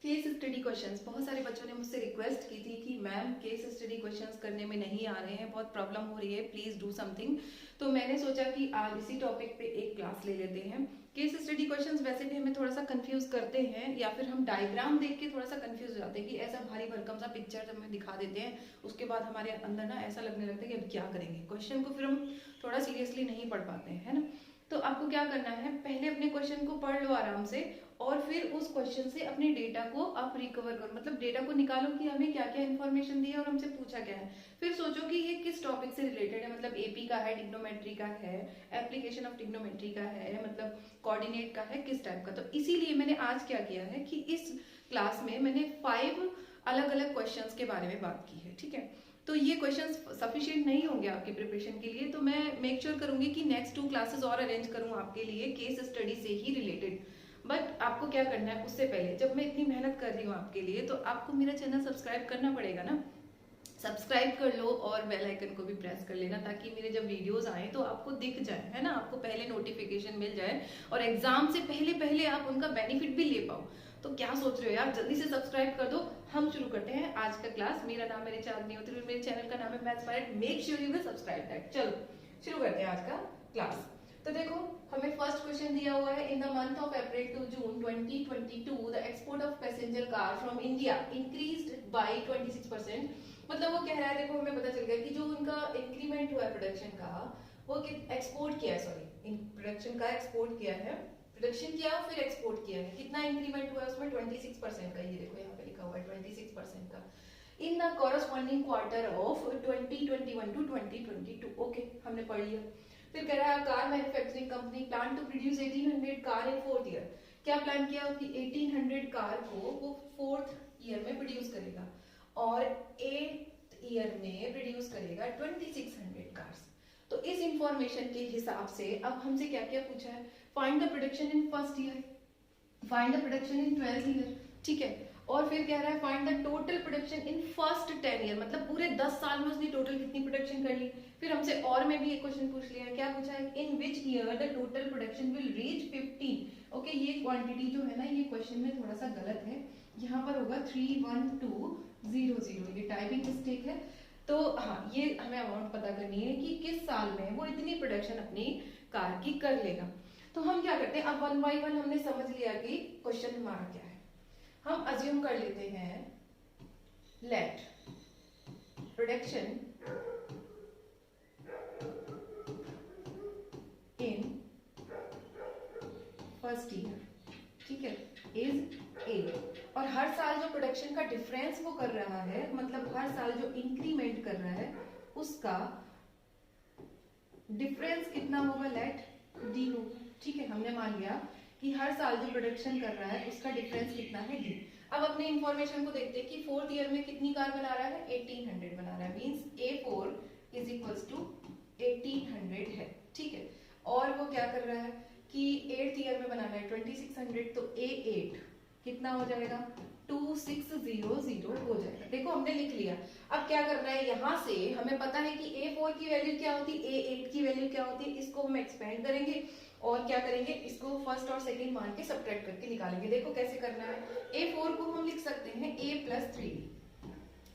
Case study questions, बहुत सारे बच्चों ने मुझसे रिक्वेस्ट की थी कि मैम केस स्टडी क्वेश्चंस करने में नहीं आ रहे हैं, बहुत प्रॉब्लम हो रही है, प्लीज डू समथिंग। तो मैंने सोचा कि आज इसी टॉपिक पे एक क्लास ले लेते हैं। केस स्टडी क्वेश्चंस वैसे भी हमें थोड़ा सा कंफ्यूज करते हैं, या फिर हम डायग्राम देख के थोड़ा सा कंफ्यूज हो जाते हैं कि ऐसा भारी भरकम सा पिक्चर हमें दिखा देते हैं, उसके बाद हमारे अंदर ना ऐसा लगने लगता है कि अब क्या करेंगे, क्वेश्चन को फिर हम थोड़ा सीरियसली नहीं पढ़ पाते हैं, है ना। तो आपको क्या करना है, पहले अपने क्वेश्चन को पढ़ लो आराम से, और फिर उस क्वेश्चन से अपने डेटा को आप रिकवर करो, मतलब डेटा को निकालो कि हमें क्या क्या इन्फॉर्मेशन दी है और हमसे पूछा क्या है। फिर सोचो कि ये किस टॉपिक से रिलेटेड है, मतलब एपी का है, ट्रिग्नोमेट्री का है, एप्लीकेशन ऑफ ट्रिग्नोमेट्री का है, मतलब कोऑर्डिनेट का है, किस टाइप का। तो इसीलिए मैंने आज क्या किया है कि इस क्लास में मैंने 5 अलग अलग क्वेश्चंस के बारे में बात की है, ठीक है। तो ये क्वेश्चंस सफिशिएंट नहीं होंगे आपके प्रिपरेशन के लिए, तो मैं मेक श्योर करूंगी कि नेक्स्ट 2 क्लासेस और अरेंज करूं आपके लिए केस स्टडी से ही रिलेटेड। बट आपको क्या करना है, उससे पहले जब मैं इतनी मेहनत कर रही हूँ आपके लिए, तो आपको मेरा चैनल सब्सक्राइब करना पड़ेगा ना। सब्सक्राइब कर लो और बेल आइकन को भी प्रेस कर लेना, ताकि मेरे जब वीडियोस आए तो आपको दिख जाए, है ना, आपको पहले नोटिफिकेशन मिल जाए और एग्जाम से पहले पहले आप उनका बेनिफिट भी ले पाओ। तो क्या सोच रहे हो यार, जल्दी से सब्सक्राइब कर दो। हम शुरू करते हैं आज का क्लास। मेरा नाम है चांदनी होती, मेरे चैनल का नाम है maths pilot. Make sure you will subscribe that. चलो शुरू करते हैं आज का क्लास। तो देखो, हमें फर्स्ट क्वेश्चन दिया हुआ है, in the month of April to June 2022 the export of passenger car from India increased by 26%। मतलब वो कह रहा है, देखो हमें पता चल गया कि जो उनका इंक्रीमेंट हुआ है प्रोडक्शन का, वो एक्सपोर्ट किया है, सॉरी प्रोडक्शन का एक्सपोर्ट किया है, प्रोडक्शन किया फिर एक्सपोर्ट किया है। कितना इंक्रीमेंट हुआ है उसमें, 26% का। ये देखो यहाँ पे लिखा हुआ है 26% का, in the corresponding quarter of 2021 to 2022। Okay, हमने पढ़ लिया। फिर कह रहा है car manufacturing company plan to produce 1800 car in 4th year. क्या प्लान किया कि 1800 कार को वो 4th ईयर में प्रोड्यूस करेगा, और 8th ईयर में प्रोड्यूस करेगा 2600 कार्स। तो इस इंफॉर्मेशन के हिसाब से अब हमसे क्या क्या पूछा है, find the production in first year, find the production in 12th year, ठीक है। और फिर कह रहा है find the total production in first 10 year, मतलब पूरे 10 साल में उसने टोटल कितनी प्रोडक्शन कर ली। फिर हमसे और में भी एक क्वेश्चन पूछ लिया है, क्या पूछा है, in which year the total production will reach 15। Okay, ये क्वांटिटी जो है ना, ये क्वेश्चन में थोड़ा सा गलत है, यहाँ पर होगा 31200, ये टाइपिंग मिस्टेक है। तो हाँ, ये हमें अमाउंट पता करनी है कि किस साल में वो इतनी प्रोडक्शन अपनी कार की कर लेगा। तो हम क्या करते हैं, अब 1 by 1 हमने समझ लिया कि क्वेश्चन हमारा क्या है। हम अज्यूम कर लेते हैं, let production in first year, ठीक है, इज 8। और हर साल जो प्रोडक्शन का डिफरेंस वो कर रहा है, मतलब हर साल जो इंक्रीमेंट कर रहा है उसका डिफरेंस कितना होगा, लेट डी होगा, ठीक है। हमने मान लिया कि हर साल जो प्रोडक्शन कर रहा है उसका डिफरेंस कितना है, डी। अब अपने इंफॉर्मेशन को देखते हैं कि 4th ईयर में कितनी कार बना रहा है, 1800 बना रहा है, means A4 is equals to 1800 है, ठीक है। और वो क्या कर रहा है कि 8th ईयर में बनाना है 2600, तो A8 कितना हो जाएगा, 2600 हो जाएगा। देखो हमने लिख लिया। अब क्या करना है, यहाँ से हमें पता है कि A4 की वैल्यू क्या होती है, A8 की वैल्यू क्या होती है, इसको हम एक्सपेंड करेंगे और क्या करेंगे, इसको फर्स्ट और सेकंड मान के सब्ट्रैक्ट करके निकालेंगे। देखो कैसे करना है, A4 को हम लिख सकते हैं A प्लस 3D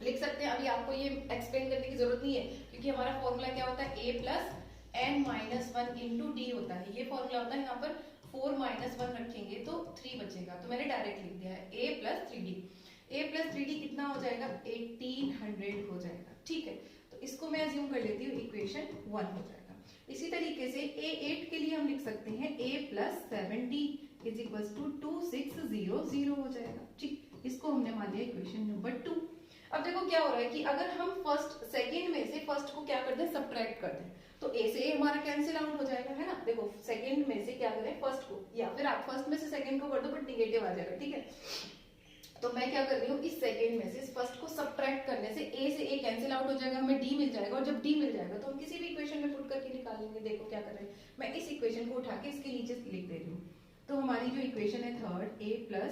लिख सकते हैं। अभी आपको ये एक्सप्लेन करने की जरूरत नहीं है, क्योंकि हमारा फॉर्मूला क्या होता है, A plus n minus 1 into D होता है। ये फॉर्मूला होता है, यहाँ पर 4 माइनस 1 रखेंगे तो 3 बचेगा, तो मैंने डायरेक्ट लिख दिया है A plus 3D। A plus 3D कितना हो जाएगा, 1800 हो जाएगा, ठीक है। तो इसको मैं अज्यूम कर लेती हूँ, इक्वेशन 1 हो जाएगा। इसी तरीके से A8 के लिए हम लिख सकते हैं A plus 7D is equal to 2600 हो जाएगा, ठीक। इसको हमने मान लिया इक्वेशन नंबर 2। अब देखो क्या हो रहा है कि अगर हम फर्स्ट सेकंड में से फर्स्ट को क्या कर दें, सब्ट्रैक्ट कर दें, तो A से A हमारा कैंसिल आउट हो जाएगा, है ना। देखो सेकंड में से क्या करें, फर्स्ट को, या फिर आप फर्स्ट में से सेकंड को कर दो, बट निगेटिव आ जाएगा, ठीक है। तो मैं क्या कर रही हूँ, इस सेकंड में से फर्स्ट को सब्ट्रैक्ट करने से A से A कैंसिल आउट हो जाएगा, हमें D मिल जाएगा, और जब D मिल जाएगा तो हम किसी भी इक्वेशन में पुट करके निकाल लेंगे। देखो क्या कर रहे हैं, मैं इस इक्वेशन को उठा के इसके नीचे लिख दे रही हूँ। तो हमारी जो इक्वेशन है third, A plus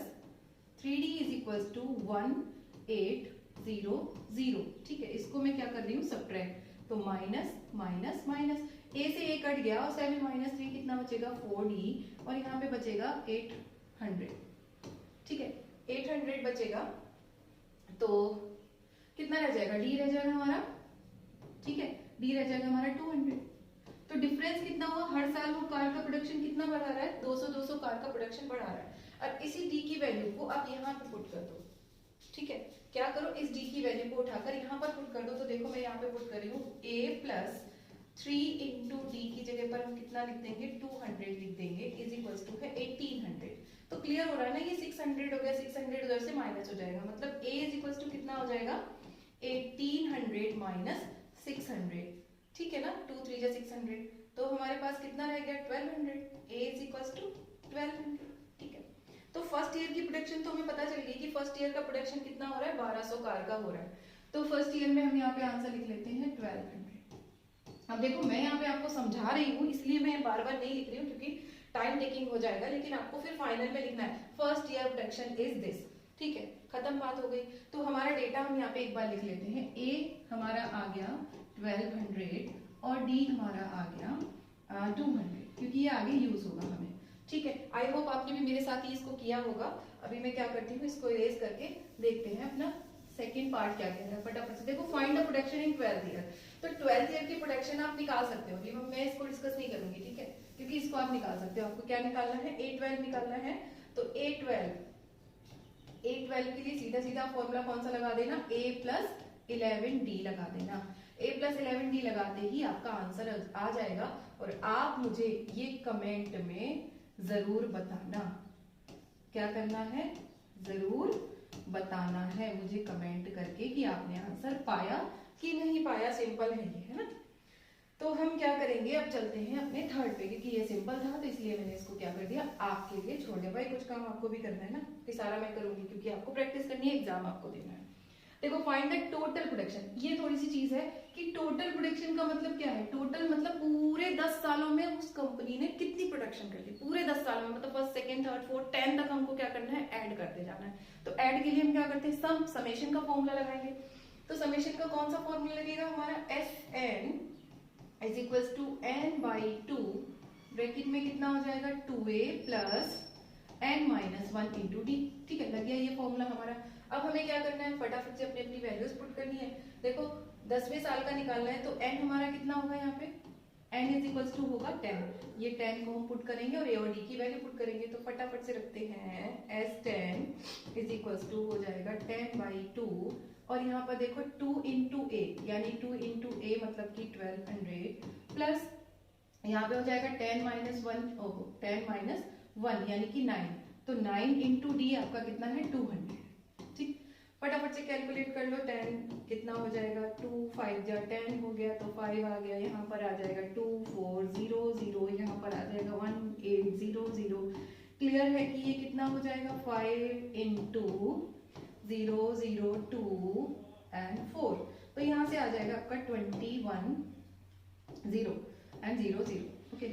3D is equal to 1800, ठीक है। इसको मैं क्या कर रही हूँ, सब्ट्रैक्ट, तो माइनस माइनस माइनस, A से A कट गया और 7 माइनस 3 कितना बचेगा, 4D, और यहाँ पे बचेगा 800, ठीक है। 800 बचेगा तो कितना रह जाएगा, डी रह जाएगा हमारा, ठीक है, डी रह जाएगा हमारा 200। तो डिफरेंस कितना हुआ, हर साल वो कार का प्रोडक्शन कितना बढ़ा रहा है, 200 कार का प्रोडक्शन बढ़ा रहा है। अब इसी डी की वैल्यू को आप यहाँ पे पुट कर दो, ठीक है, क्या करो, इस डी की वैल्यू को उठाकर यहाँ पर पुट कर दो। तो देखो मैं यहाँ पे पुट कर रही हूँ a प्लस 3 इंटू डी की जगह पर हम कितना लिख देंगे, 200 लिख देंगे, इज इक्वल्स टू है 1800। तो क्लियर हो रहा है ना, ये 600 हो गया, 600 उधर से माइनस हो जाएगा, मतलब a इज इक्वल्स टू कितना हो जाएगा, 1800 माइनस 600, ठीक है ना, 2 3 जा 600, तो हमारे पास कितना रह गया 1200, a इज इक्वल्स टू 1200, ठीक है। तो फर्स्ट ईयर की प्रोडक्शन तो हमें पता चल गई कि फर्स्ट ईयर का प्रोडक्शन कितना हो रहा है, 1200 कार का हो रहा है। तो फर्स्ट ईयर में हम यहाँ पे आंसर लिख लेते हैं 1200। अब देखो मैं यहाँ पे आपको समझा रही हूँ, इसलिए मैं बार बार नहीं लिख रही हूँ क्योंकि टाइम टेकिंग हो जाएगा, लेकिन आपको फिर फाइनल में लिखना है first year production is this, ठीक है, खत्म बात हो गई। तो हमारा डेटा हम यहाँ पे एक बार लिख लेते हैं, ए हमारा आ गया 1200 और डी हमारा आ गया 200, क्योंकि ये आगे यूज होगा हमें, ठीक है। आई होप आपने भी मेरे साथ ही इसको किया होगा। अभी मैं क्या करती हूँ, इसको इरेज करके देखते हैं अपना सेकंड पार्ट क्या कह रहा है, फटाफट से देखो, find the production in 12th year. तो 12th ईयर की प्रोडक्शन आप निकाल सकते हो, अभी मैं इसको डिस्कस नहीं करूंगी, ठीक है, क्योंकि इसको आप निकाल सकते हो। आपको क्या निकालना है, A12 निकालना है। तो A12 के लिए सीधा सीधा फॉर्मूला कौन सा लगा देना, A प्लस 11D लगा देना। A प्लस 11D लगाते ही आपका आंसर आ जाएगा। और आप मुझे ये कमेंट में जरूर बताना, क्या करना है, जरूर बताना है मुझे कमेंट करके कि आपने आंसर पाया कि नहीं पाया। सिंपल है ये, है ना। तो हम क्या करेंगे, अब चलते हैं अपने थर्ड पे, क्योंकि ये सिंपल था तो इसलिए मैंने इसको क्या कर दिया, आपके लिए छोड़ दिया। भाई कुछ काम आपको भी करना है ना, कि सारा मैं करूंगी क्योंकि आपको प्रैक्टिस करनी है, एग्जाम आपको देना है। देखो फाइंड द टोटल प्रोडक्शन, ये थोड़ी सी चीज है कि टोटल प्रोडक्शन का मतलब क्या है, टोटल मतलब पूरे 10 सालों में उस कंपनी ने कितनी प्रोडक्शन कर ली, पूरे 10 सालों में, मतलब फर्स्ट सेकंड थर्ड फोर्थ 10 तक हमको क्या करना है, ऐड करते जाना है। तो ऐड के लिए हम क्या करते हैं, समेशन का फॉर्मूला लगाएंगे। तो समेशन का कौन सा फॉर्मूला लगेगा हमारा, Sn is equals to n by 2, bracket में कितना हो जाएगा 2a plus n minus 1 into D, ठीक है, लग गया ये फॉर्मूला हमारा। अब हमें क्या करना है, फटाफट से अपनी अपनी वैल्यूज पुट करनी है। देखो 10वें साल का निकालना है, तो n हमारा कितना होगा यहाँ पे, n इज इक्वल्स टू होगा 10, ये 10 को हम पुट करेंगे और a और d की वैल्यू पुट करेंगे। तो फटाफट से रखते हैं, S10 इज इक्वल्स टू हो जाएगा 10 बाई 2, और यहाँ पर देखो 2 इंटू ए, यानी 2 इंटू ए मतलब कि 1200, प्लस यहाँ पे हो जाएगा 10 माइनस 1, 10 माइनस 1 यानी कि 9, तो 9 इंटू डी आपका कितना है 200, ठीक। फटाफट से कैलकुलेट कर लो, 10 कितना हो जाएगा, 2 5 जा 10 हो गया, तो 5 आ गया, यहाँ पर आ जाएगा 2400, यहाँ पर आ जाएगा 1800। क्लियर है कि ये कितना हो जाएगा, 5 इंटू 0 2 एंड 4, तो यहाँ से आ जाएगा आपका 21 0 एंड 0 0, ओके,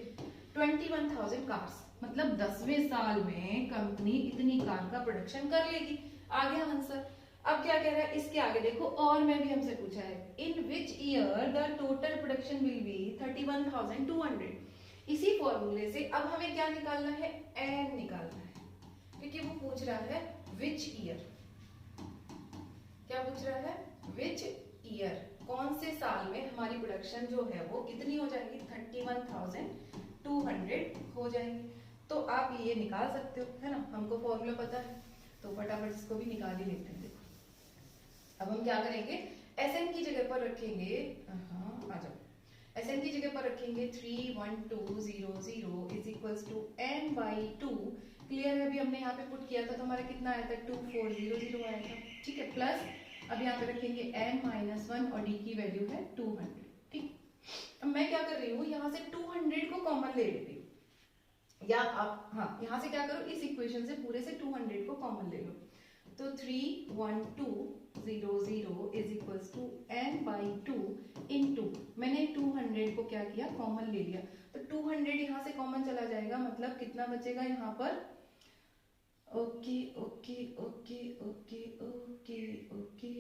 21,000 कार्स, मतलब 10वें साल में कंपनी इतनी कार का प्रोडक्शन कर लेगी। आ गया आंसर। अब क्या कह रहा है, इसके आगे देखो, और में भी हमसे पूछा है, in which year the total production will be 31,200। इसी फॉर्मूले से अब हमें क्या निकालना है, एन निकालना है, क्योंकि वो पूछ रहा है विच ईयर, क्या पूछ रहा है, विच ईयर, कौन से साल में हमारी प्रोडक्शन जो है वो कितनी हो जाएगी, 31,200 हो जाएगी। तो आप ये निकाल सकते हो, है ना, हमको फॉर्मूला पता है, तो फटाफट इसको भी निकाल ही लेते हैं। देखो अब हम क्या करेंगे, Sn की जगह पर रखेंगे, आ जाओ, Sn की जगह पर रखेंगे 31200 is equals to n by 2। Clear है, अभी हमने यहाँ पे पुट किया था तो हमारा कितना आया था, 2400 आया था, ठीक है, प्लस अब यहाँ पे रखेंगे n माइनस 1 और d की वैल्यू है 200, ठीक। अब मैं क्या कर रही हूँ, यहाँ से 200 को कॉमन ले लेती हूँ, या आप यहाँ से क्या करो, इस इक्वेशन से पूरे से 200 को कॉमन ले लो। तो 31200 is equals to n by 2 into, मैंने 200 को क्या किया, कॉमन ले लिया, तो 200 यहाँ से कॉमन चला जाएगा, मतलब कितना बचेगा यहाँ पर, okay okay okay okay okay okay,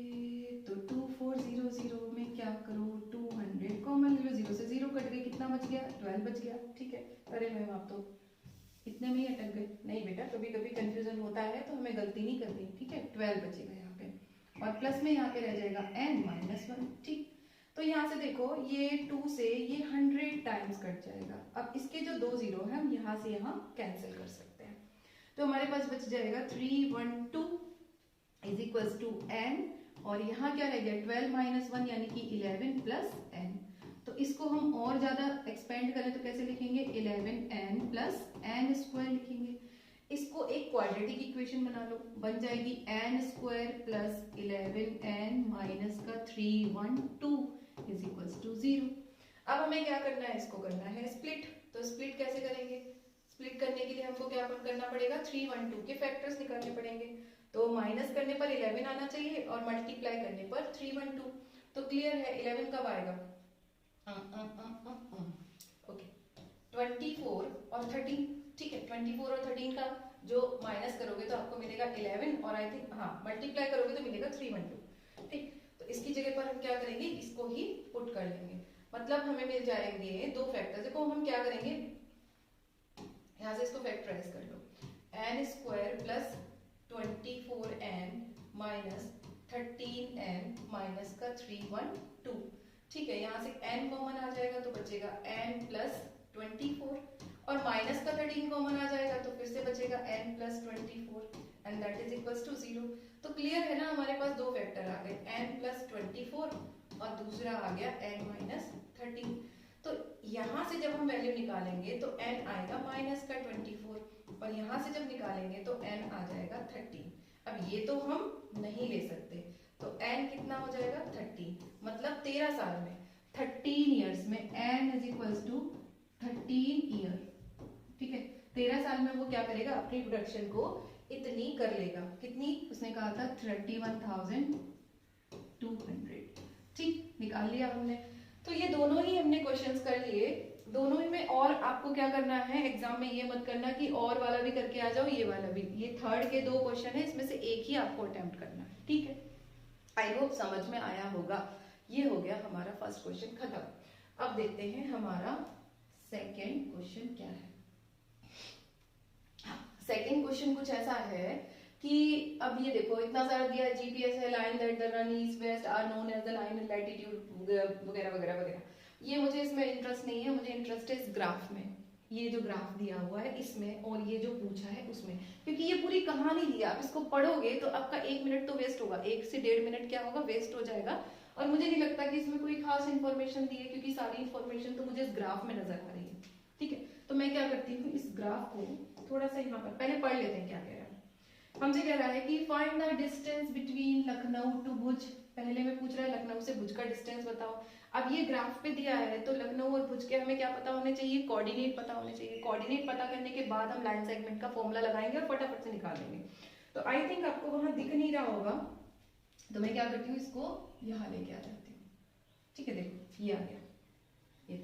तो 2400 में क्या करो, 200 कॉमन ले लो, 0 से 0 कट गए, कितना बच गया, 12 बच गया, ठीक है। अरे मैम आप तो इतने में ही अटक गए। चले? नहीं बेटा, कभी कभी कंफ्यूजन होता है तो हमें गलती नहीं करनी, ठीक है। 12 बचेगा यहाँ पे, और प्लस में यहाँ पे रह जाएगा n-1, ठीक। तो यहाँ से देखो ये 2 से ये 100 टाइम्स कट जाएगा। अब इसके जो 2 जीरो है हम यहाँ से यहाँ कैंसिल कर सकते हैं, तो हमारे पास बच जाएगा 312 इज इक्वल्स टू n, और यहाँ क्या रह गया 12 - 1 यानी कि 11 प्लस n। तो इसको हम और ज्यादा एक्सपेंड करें तो कैसे लिखेंगे, 11n प्लस n स्क्वायर लिखेंगे। इसको एक क्वाड्रेटिक इक्वेशन बना लो, बन जाएगी n square plus 11n minus का 312 इज इक्वल्स टू 0। अब हमें क्या करना है, इसको करना है स्प्लिट। तो स्प्लिट कैसे करेंगे, स्प्लिट करने के लिए हमको क्या करना पड़ेगा, 312 के फैक्टर्स निकालने पड़ेंगे। तो माइनस करने पर 11 आना चाहिए और मल्टीप्लाई करने पर 312। तो क्लियर है 11 कब आएगा, ओके 24 और 13, ठीक है। 24 और 13 का जो माइनस करोगे तो आपको मिलेगा 11, और आई थिंक हाँ मल्टीप्लाई करोगे तो मिलेगा 312, ठीक। तो इसकी जगह पर हम क्या करेंगे, इसको ही पुट कर लेंगे, मतलब हमें मिल जाएंगे दो फैक्टर। देखो हम क्या करेंगे, यहाँ से इसको फैक्टराइज कर लो, n square plus 24n minus 13n minus का 312, ठीक है। यहाँ से n कॉमन आ जाएगा तो बचेगा n प्लस 24, और माइनस का 13 कॉमन आ जाएगा तो फिर से बचेगा n plus 24, and that is equals to 0। तो क्लियर है ना, हमारे पास दो फैक्टर आ गए, n प्लस 24 और दूसरा आ गया n माइनस 13। तो यहाँ से जब हम वैल्यू निकालेंगे तो n आएगा माइनस का 24, और यहाँ से जब निकालेंगे तो n आ जाएगा 13। अब ये तो हम नहीं ले सकते, तो n कितना हो जाएगा 30, मतलब 13 साल में 13 ईयर्स में n is equals to 13 year, ठीक है। 13 साल में वो क्या करेगा, अपनी प्रोडक्शन को इतनी कर लेगा, कितनी, उसने कहा था 31,200, ठीक, निकाल लिया हमने। तो ये दोनों ही हमने क्वेश्चंस कर लिए, दोनों ही में। और आपको क्या करना है एग्जाम में, ये मत करना कि और वाला भी करके आ जाओ, ये वाला भी, ये थर्ड के दो क्वेश्चन है, इसमें से एक ही आपको अटेम्प्ट करना है, ठीक है। आई होप समझ में आया होगा। ये हो गया हमारा फर्स्ट क्वेश्चन खत्म। अब देखते हैं हमारा सेकेंड क्वेश्चन क्या है। सेकेंड क्वेश्चन कुछ ऐसा है कि अब ये देखो इतना सारा दिया है, जीपीएस है, line that the run east west are known as the line in latitude वगैरह वगैरह वगैरह। ये मुझे इसमें इंटरेस्ट नहीं है, मुझे इंटरेस्ट है इस ग्राफ में, ये जो ग्राफ दिया हुआ है इसमें, और ये जो पूछा है उसमें, क्योंकि ये पूरी कहानी दी है, आप इसको पढ़ोगे तो आपका 1 मिनट तो वेस्ट होगा, 1 से 1.5 मिनट क्या होगा, वेस्ट हो जाएगा। और मुझे नहीं लगता कि इसमें कोई खास इन्फॉर्मेशन दी है, क्योंकि सारी इन्फॉर्मेशन तो मुझे इस ग्राफ में नजर आ रही है, ठीक है। तो मैं क्या करती हूँ, इस ग्राफ को थोड़ा सा यहाँ पर पहले पढ़ लेते हैं क्या कह रहा है। हमसे कह रहा है कि find the distance between Lucknow to Bhuj. पहले में पूछ रहा है लखनऊ से भुज का डिस्टेंस बताओ। अब ये ग्राफ पे दिया है तो लखनऊ और भुज के हमें क्या पता होने चाहिए, कोऑर्डिनेट पता होने चाहिए। कोऑर्डिनेट पता करने के बाद हम लाइन सेगमेंट का फॉर्मूला लगाएंगे और फटाफट से निकाल देंगे। तो आई थिंक आपको वहां दिख नहीं रहा होगा, तो मैं क्या करती हूँ, इसको यहाँ लेके आ जाती हूँ, ठीक है। देखो ये आ गया, ये।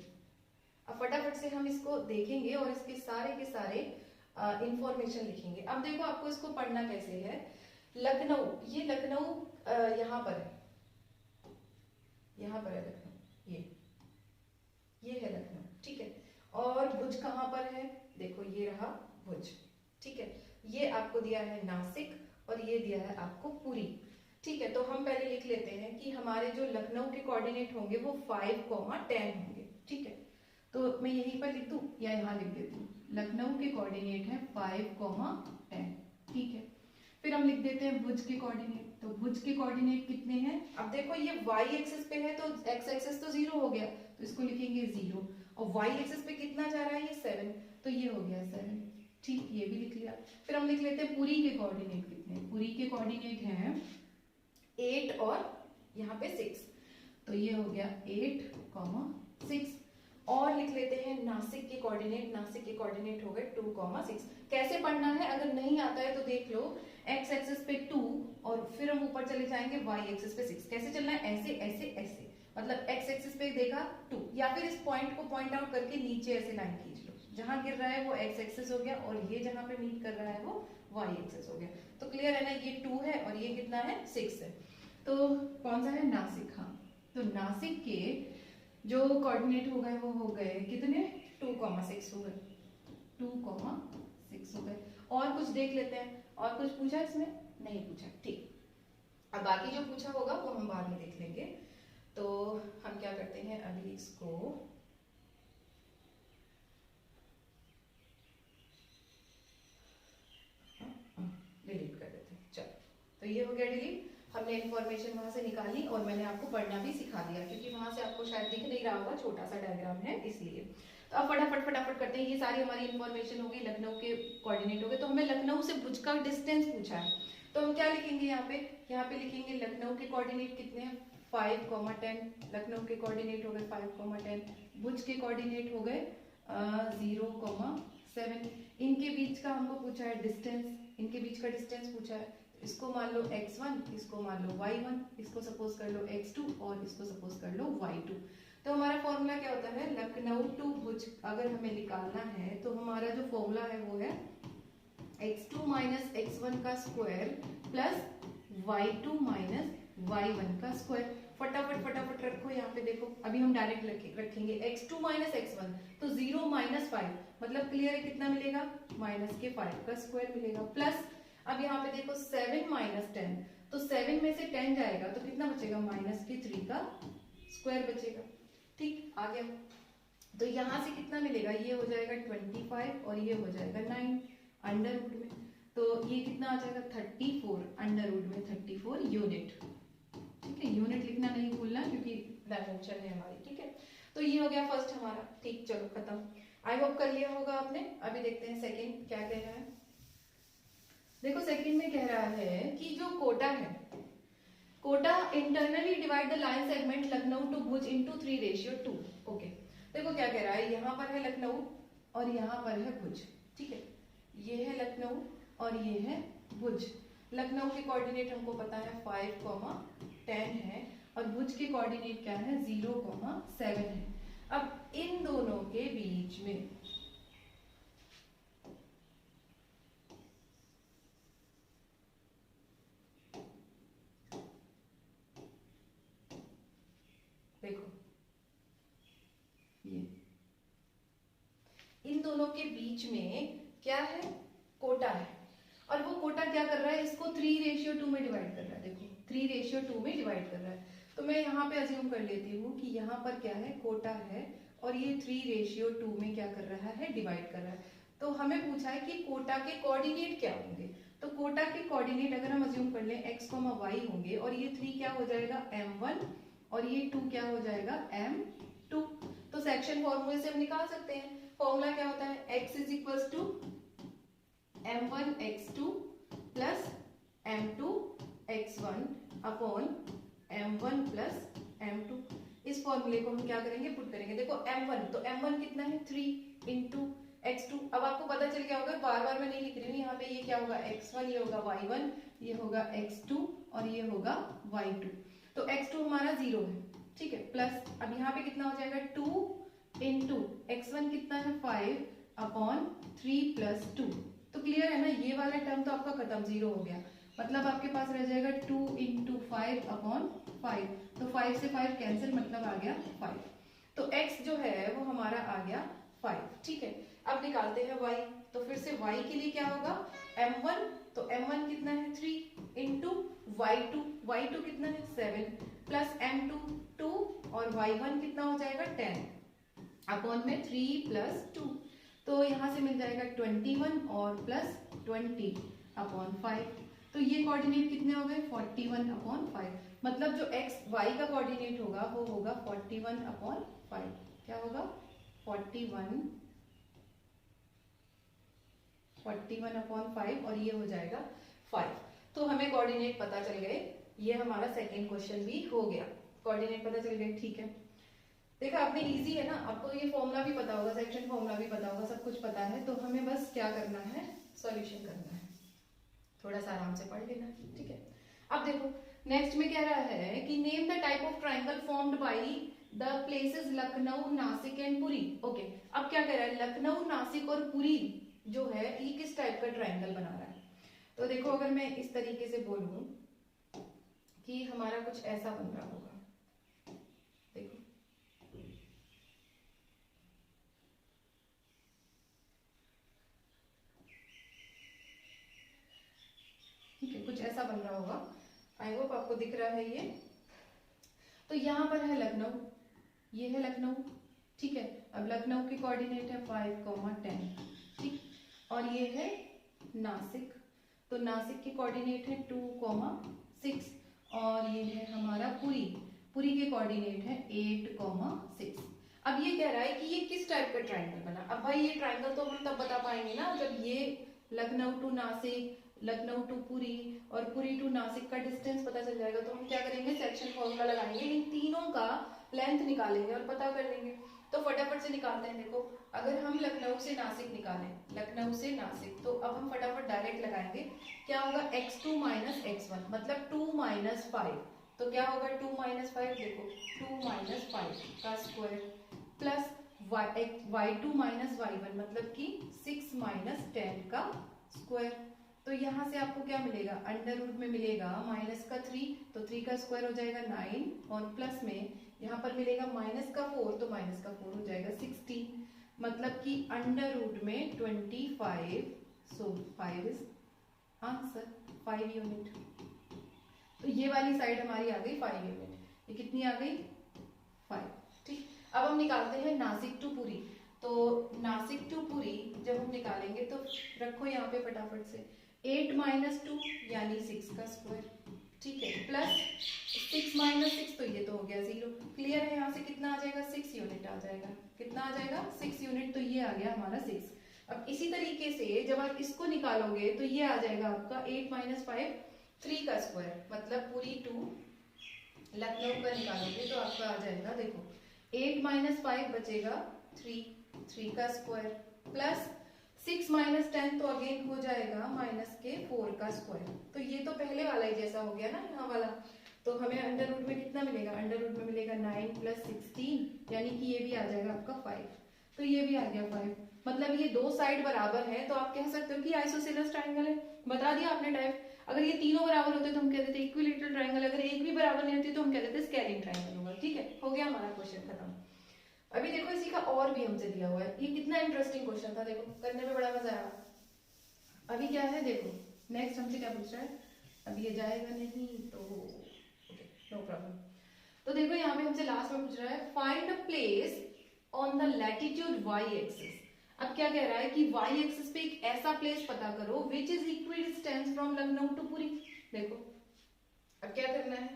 अब फटाफट से हम इसको देखेंगे और इसके सारे के सारे इंफॉर्मेशन लिखेंगे। अब देखो आपको इसको पढ़ना कैसे है। लखनऊ, ये लखनऊ यहाँ पर है, यहाँ पर है लखनऊ, ये है लखनऊ, ठीक है। और भुज कहाँ पर है, देखो ये रहा भुज, ठीक है। ये आपको दिया है नासिक और ये दिया है आपको पुरी, ठीक है। तो हम पहले लिख लेते हैं कि हमारे जो लखनऊ के कोऑर्डिनेट होंगे वो 5,10 होंगे, ठीक है। तो मैं यहीं पर लिख दूं या यहाँ लिख देती हूँ, लखनऊ के कोऑर्डिनेट है 5,10, ठीक है। फिर हम लिख देते हैं भुज के कोऑर्डिनेट। तो भुज के कोऑर्डिनेट कितने हैं, अब देखो ये y एक्सिस पे है तो x एक्सिस तो 0 हो गया, तो इसको लिखेंगे 0, और y एक्सिस पे कितना जा रहा है, ये 7, तो ये हो गया 7, ठीक, ये भी लिख लिया। फिर हम लिख लेते हैं पुरी के कोऑर्डिनेट कितने हैं। पुरी के कोऑर्डिनेट हैं 8 और यहाँ पे 6, तो ये हो गया 8,6। और लिख लेते हैं नासिक के कोऑर्डिनेट। नासिक के कोऑर्डिनेट हो गए 2,6। कैसे पढ़ना है, अगर नहीं आता है तो देख लो, x एक्सिस पे 2 और फिर हम ऊपर चले जाएंगे y एक्सिस पे 6। कैसे चलना है, ऐसे ऐसे ऐसे, मतलब x एक्सिस पे देखा 2, या फिर इस पॉइंट को पॉइंट आउट करके नीचे ऐसे लाइन खींच लो, जहां गिर रहा है वो x एक्सिस हो गया और ये जहां पे मीट कर रहा है वो y एक्सिस हो गया। तो क्लियर है ना, ये 2 है और ये कितना है, 6 है। तो कौन सा है, नासिक। हाँ, तो नासिक के जो कोऑर्डिनेट हो गए वो हो गए कितने, 2,6 हो गए, 2,6 हो गए। और कुछ देख लेते हैं, और कुछ पूछा इसमें? नहीं पूछा, ठीक। अब बाकी जो पूछा होगा वो हम बाद में देख लेंगे। तो हम क्या करते हैं, अभी इसको डिलीट कर देते हैं। चलो, तो ये हो गया डिलीट। हमने इन्फॉर्मेशन वहां से निकाली और मैंने आपको पढ़ना भी सिखा दिया, क्योंकि वहां से आपको शायद दिख नहीं रहा होगा, छोटा सा डायग्राम है इसलिए। तो अब फटाफट फटाफट करते हैं। ये सारी हमारी इन्फॉर्मेशन होगी, लखनऊ के कोऑर्डिनेट हो गए। तो हमें लखनऊ से भुज का डिस्टेंस पूछा है, तो हम क्या लिखेंगे यहाँ पे? यहाँ पे लिखेंगे लखनऊ के कोऑर्डिनेट कितने हैं, 5,10। लखनऊ के कोऑर्डिनेट हो गए 5,10। भुज के कोऑर्डिनेट हो गए 0,7। इनके बीच का हमको पूछा है डिस्टेंस, इनके बीच का डिस्टेंस पूछा है। इसको मान लो x1, इसको मान लो y1, इसको सपोज कर लो x2 और इसको सपोज कर लो y2। तो हमारा फॉर्मूला क्या होता है, लखनऊ टू भुज अगर हमें निकालना है तो हमारा जो फॉर्मूला है वो है x2 माइनस x1 का square plus y2 minus y1 का स्क्वायर। फटाफट फटाफट रखो, यहाँ पे देखो, अभी हम डायरेक्ट रखेंगे x2 माइनस x1, तो 0 माइनस 5, मतलब क्लियर है कितना मिलेगा, माइनस के 5 का स्क्वायर मिलेगा, प्लस अब यहाँ पे देखो 7 माइनस 10, तो 7 में से 10 जाएगा तो कितना बचेगा, माइनस के 3 का स्क्वायर बचेगा। ठीक, आ गया। तो यहाँ से कितना मिलेगा, ये हो जाएगा 25 और ये हो जाएगा 9 अंडर रूट में, तो ये कितना आ जाएगा 34 अंडर रूट में 34 यूनिट। ठीक है, यूनिट लिखना नहीं भूलना क्योंकि डायमेंशन है हमारी। ठीक है, तो ये हो गया फर्स्ट हमारा। ठीक, चलो खत्म। आई होप कर लिया होगा आपने। अभी देखते हैं सेकंड क्या कह रहा है। देखो सेकंड में कह रहा है कि जो कोटा है, Kota internally divide the line segment Lucknow to Bhuj into 3:2। Okay, देखो क्या कह रहा है, यहाँ पर है लखनऊ और यहाँ पर है भुज। ठीक है, ये है लखनऊ और ये है भुज। लखनऊ के कोऑर्डिनेट हमको पता है 5,10 है और भुज के कोऑर्डिनेट क्या है 0,7 है। अब इन दोनों के बीच में देखो, ये इन दोनों के बीच में क्या है, कोटा है, और वो कोटा क्या कर रहा है, इसको 3:2 में डिवाइड कर रहा है। देखो 3:2 में डिवाइड कर रहा है। तो मैं यहाँ पे अज्यूम कर लेती हूँ कि यहाँ पर क्या है, कोटा है और ये 3:2 में क्या कर रहा है, डिवाइड कर रहा है। तो हमें पूछा है कि कोटा के कोऑर्डिनेट क्या होंगे। तो कोटा के कोऑर्डिनेट अगर हम अज्यूम कर लें x, y होंगे और ये 3 क्या हो जाएगा m1 और ये 2 क्या हो जाएगा m2। तो सेक्शन फॉर्मूले से हम निकाल सकते हैं। फॉर्मूला क्या होता है, x is equal to m1 x2 plus m2 x1 upon m1 plus m2। इस फॉर्मूले को हम क्या करेंगे, पुट करेंगे। देखो m1, तो m1 कितना है 3 इंटू x2। अब आपको पता चल गया होगा, बार बार मैं नहीं लिख रही हूँ। यहाँ पे ये क्या होगा x1, ये होगा y1, ये होगा x2 और ये होगा y2। तो x2 हमारा 0 है। ठीक है, प्लस अब यहाँ पे कितना हो जाएगा 2 इंटू x1 कितना है 5 अपॉन 3 प्लस 2। तो क्लियर है ना, ये वाला टर्म तो आपका खत्म, 0 हो गया, मतलब आपके पास रह जाएगा 2 इंटू 5 अपॉन 5। तो 5 से 5 कैंसिल, मतलब आ गया 5। तो x जो है वो हमारा आ गया 5। ठीक है, अब निकालते हैं y। तो फिर से y के लिए क्या होगा m1, तो m1 कितना है 3 इंटू y2 कितना है 7 प्लस m2 2 और y1 कितना हो जाएगा 10 अपॉन में 3 प्लस 2। तो यहाँ से मिल जाएगा 21 और प्लस 20 अपॉन 5। तो ये कोऑर्डिनेट कितने हो गए 41 अपॉन 5, मतलब जो x y का कोऑर्डिनेट होगा वो होगा 41 अपॉन 5। क्या होगा 41 अपॉन 5 और ये हो जाएगा 5। तो हमें कोऑर्डिनेट पता चल गए। ये हमारा सेकंड क्वेश्चन भी हो गया, कोऑर्डिनेट पता चल गए। ठीक है, देखा आपने, इजी है ना, आपको ये फॉर्मूला भी पता होगा, सेक्शन फॉर्मूला भी पता होगा, सब कुछ पता है। तो हमें बस क्या करना है, सॉल्यूशन करना है, थोड़ा सा आराम से पढ़ लेना। ठीक है, अब देखो नेक्स्ट में कह रहा है कि name the type of triangle formed by the places Lucknow, Nashik and Puri. Okay, अब क्या कह रहा है, लखनऊ, नासिक और पुरी जो है ये किस टाइप का ट्राइंगल बना रहा है। तो देखो अगर मैं इस तरीके से बोलूं कि हमारा कुछ ऐसा बन रहा होगा, देखो ऐसा बन रहा होगा, आई होप आपको दिख रहा है ये। तो यहाँ पर है लखनऊ, ये है लखनऊ, ठीक है। अब लखनऊ के कोऑर्डिनेट है 5,10, ठीक। और ये है नासिक, तो नासिक के कोऑर्डिनेट है 2,6 और ये है हमारा पुरी, पुरी के कोऑर्डिनेट है 8,6। अब ये कह रहा है कि ये किस टाइप का ट्राइंगल बना। अब भाई ये ट्राइंगल तो हम तब बता पाएंगे ना जब ये लखनऊ टू नासिक, लखनऊ टू पुरी और पुरी टू नासिक का डिस्टेंस पता चल जाएगा। तो हम क्या करेंगे, सेक्शन फॉर्मूला लगाएंगे, इन तीनों का लेंथ निकालेंगे और पता कर लेंगे। तो फटाफट से निकालते हैं। देखो अगर हम लखनऊ से नासिक निकालें, लखनऊ से नासिक, तो अब हम फटाफट डायरेक्ट लगाएंगे। क्या होगा, x2 माइनस x1 मतलब 2 माइनस 5। तो क्या होगा 2 माइनस 5, देखो 2 माइनस 5 का square plus y2 minus y1 मतलब कि 6 माइनस 10 का स्क्वायर। तो यहाँ से आपको क्या मिलेगा, अंडर रूट में मिलेगा माइनस का 3, तो 3 का स्क्वायर हो जाएगा 9 और प्लस में यहाँ पर मिलेगा माइनस का 4, तो माइनस का 4 हो जाएगा 16 मतलब कि अंडर रूट में 25। सो 5 इज आंसर, 5 यूनिट। तो ये वाली साइड हमारी आ गई 5 यूनिट, ये कितनी आ गई 5, ठीक। अब हम निकालते हैं नासिक टू पुरी। तो नासिक टू पुरी जब हम निकालेंगे तो रखो यहाँ पे फटाफट से 8 माइनस 2 यानी 6 का स्क्वायर, ठीक है, प्लस 6 माइनस 6 तो ये तो हो गया 0। क्लियर है, यहाँ से कितना आ जाएगा, 6 यूनिट आ जाएगा। कितना आ जाएगा, 6 यूनिट। तो ये आ गया हमारा 6। अब इसी तरीके से जब आप इसको निकालोगे तो ये आ जाएगा आपका 8 माइनस 5 3 का स्क्वायर मतलब पूरी टू लखनऊ का निकालोगे तो आपका आ जाएगा, देखो 8 माइनस 5 बचेगा 3 का स्क्वायर प्लस 6 माइनस 10 तो अगेन हो जाएगा माइनस के 4 का स्क्वायर। तो ये तो पहले वाला ही जैसा हो गया ना यहाँ वाला। तो हमें अंडर रूट में कितना मिलेगा, अंडर रूट में मिलेगा 9 प्लस 16 यानी कि ये भी आ जाएगा आपका 5। तो ये भी आ गया 5 मतलब ये दो साइड बराबर है तो आप कह सकते हो कि आइसोसेलेस ट्राइंगल है। बता दिया आपने टाइप। अगर ये तीनों बराबर होते तो हम कहते थे इक्विलेटरल ट्राइंगल, अगर एक भी बराबर नहीं होती तो हम कहते थे स्केलिंग ट्राइंगल होगा। ठीक है, हो गया हमारा क्वेश्चन खत्म। अभी देखो इसी का और भी हमसे दिया हुआ है, ये कितना इंटरेस्टिंग क्वेश्चन था, देखो करने में बड़ा मजा आया। अभी क्या है देखो, नेक्स्ट हमसे क्या पूछ रहा है, अभी ये जाएगा नहीं तो नो प्रॉब्लम। तो देखो यहाँ पे हमसे लास्ट में पूछ रहा है find a place on the latitude y axis. अब क्या कह रहा है कि y एक्सिस पे एक ऐसा प्लेस पता करो which is equidistant from Lucknow to Puri. देखो अब क्या करना है,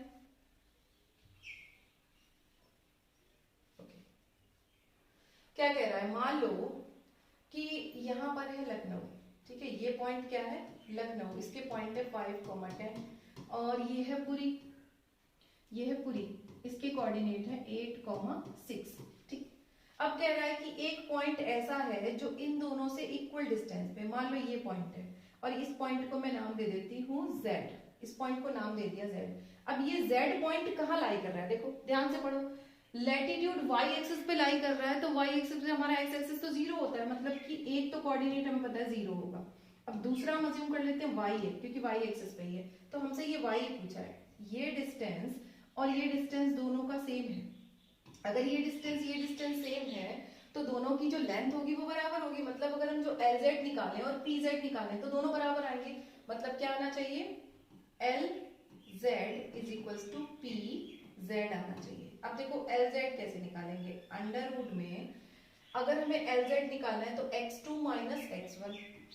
क्या कह रहा है, मान लो कि यहाँ पर है लखनऊ, ठीक है, ये पॉइंट क्या है लखनऊ, इसके पॉइंट है 5,10 और ये है पुरी, ये है पुरी, इसके कोऑर्डिनेट है 8,6। ठीक, अब कह रहा है कि एक पॉइंट ऐसा है जो इन दोनों से इक्वल डिस्टेंस पे, मान लो ये पॉइंट है और इस पॉइंट को मैं नाम दे देती हूँ Z, इस पॉइंट को नाम दे दिया Z। अब ये Z पॉइंट कहाँ लाई कर रहा है, देखो ध्यान से पढ़ो, लैटिट्यूड y एक्सिस पे लाई कर रहा है तो y एक्सिस पे हमारा x एक्सिस तो 0 होता है, मतलब कि एक तो कोऑर्डिनेट हमें पता है 0 होगा। अब दूसरा हम अज्यूम कर लेते हैं y है क्योंकि y एक्सिस पे ही है, तो हमसे ये y पूछा है, ये डिस्टेंस और ये डिस्टेंस दोनों का सेम है। अगर ये डिस्टेंस सेम है तो दोनों की जो लेंथ होगी वो बराबर होगी, मतलब अगर हम जो LZ निकालें और PZ निकालें तो दोनों बराबर आएंगे। मतलब क्या आना चाहिए, LZ is equals to PZ आना चाहिए। अब देखो LZ कैसे निकालेंगे, अंडर रूट में अगर हमें LZ निकालना है तो x2 माइनस x1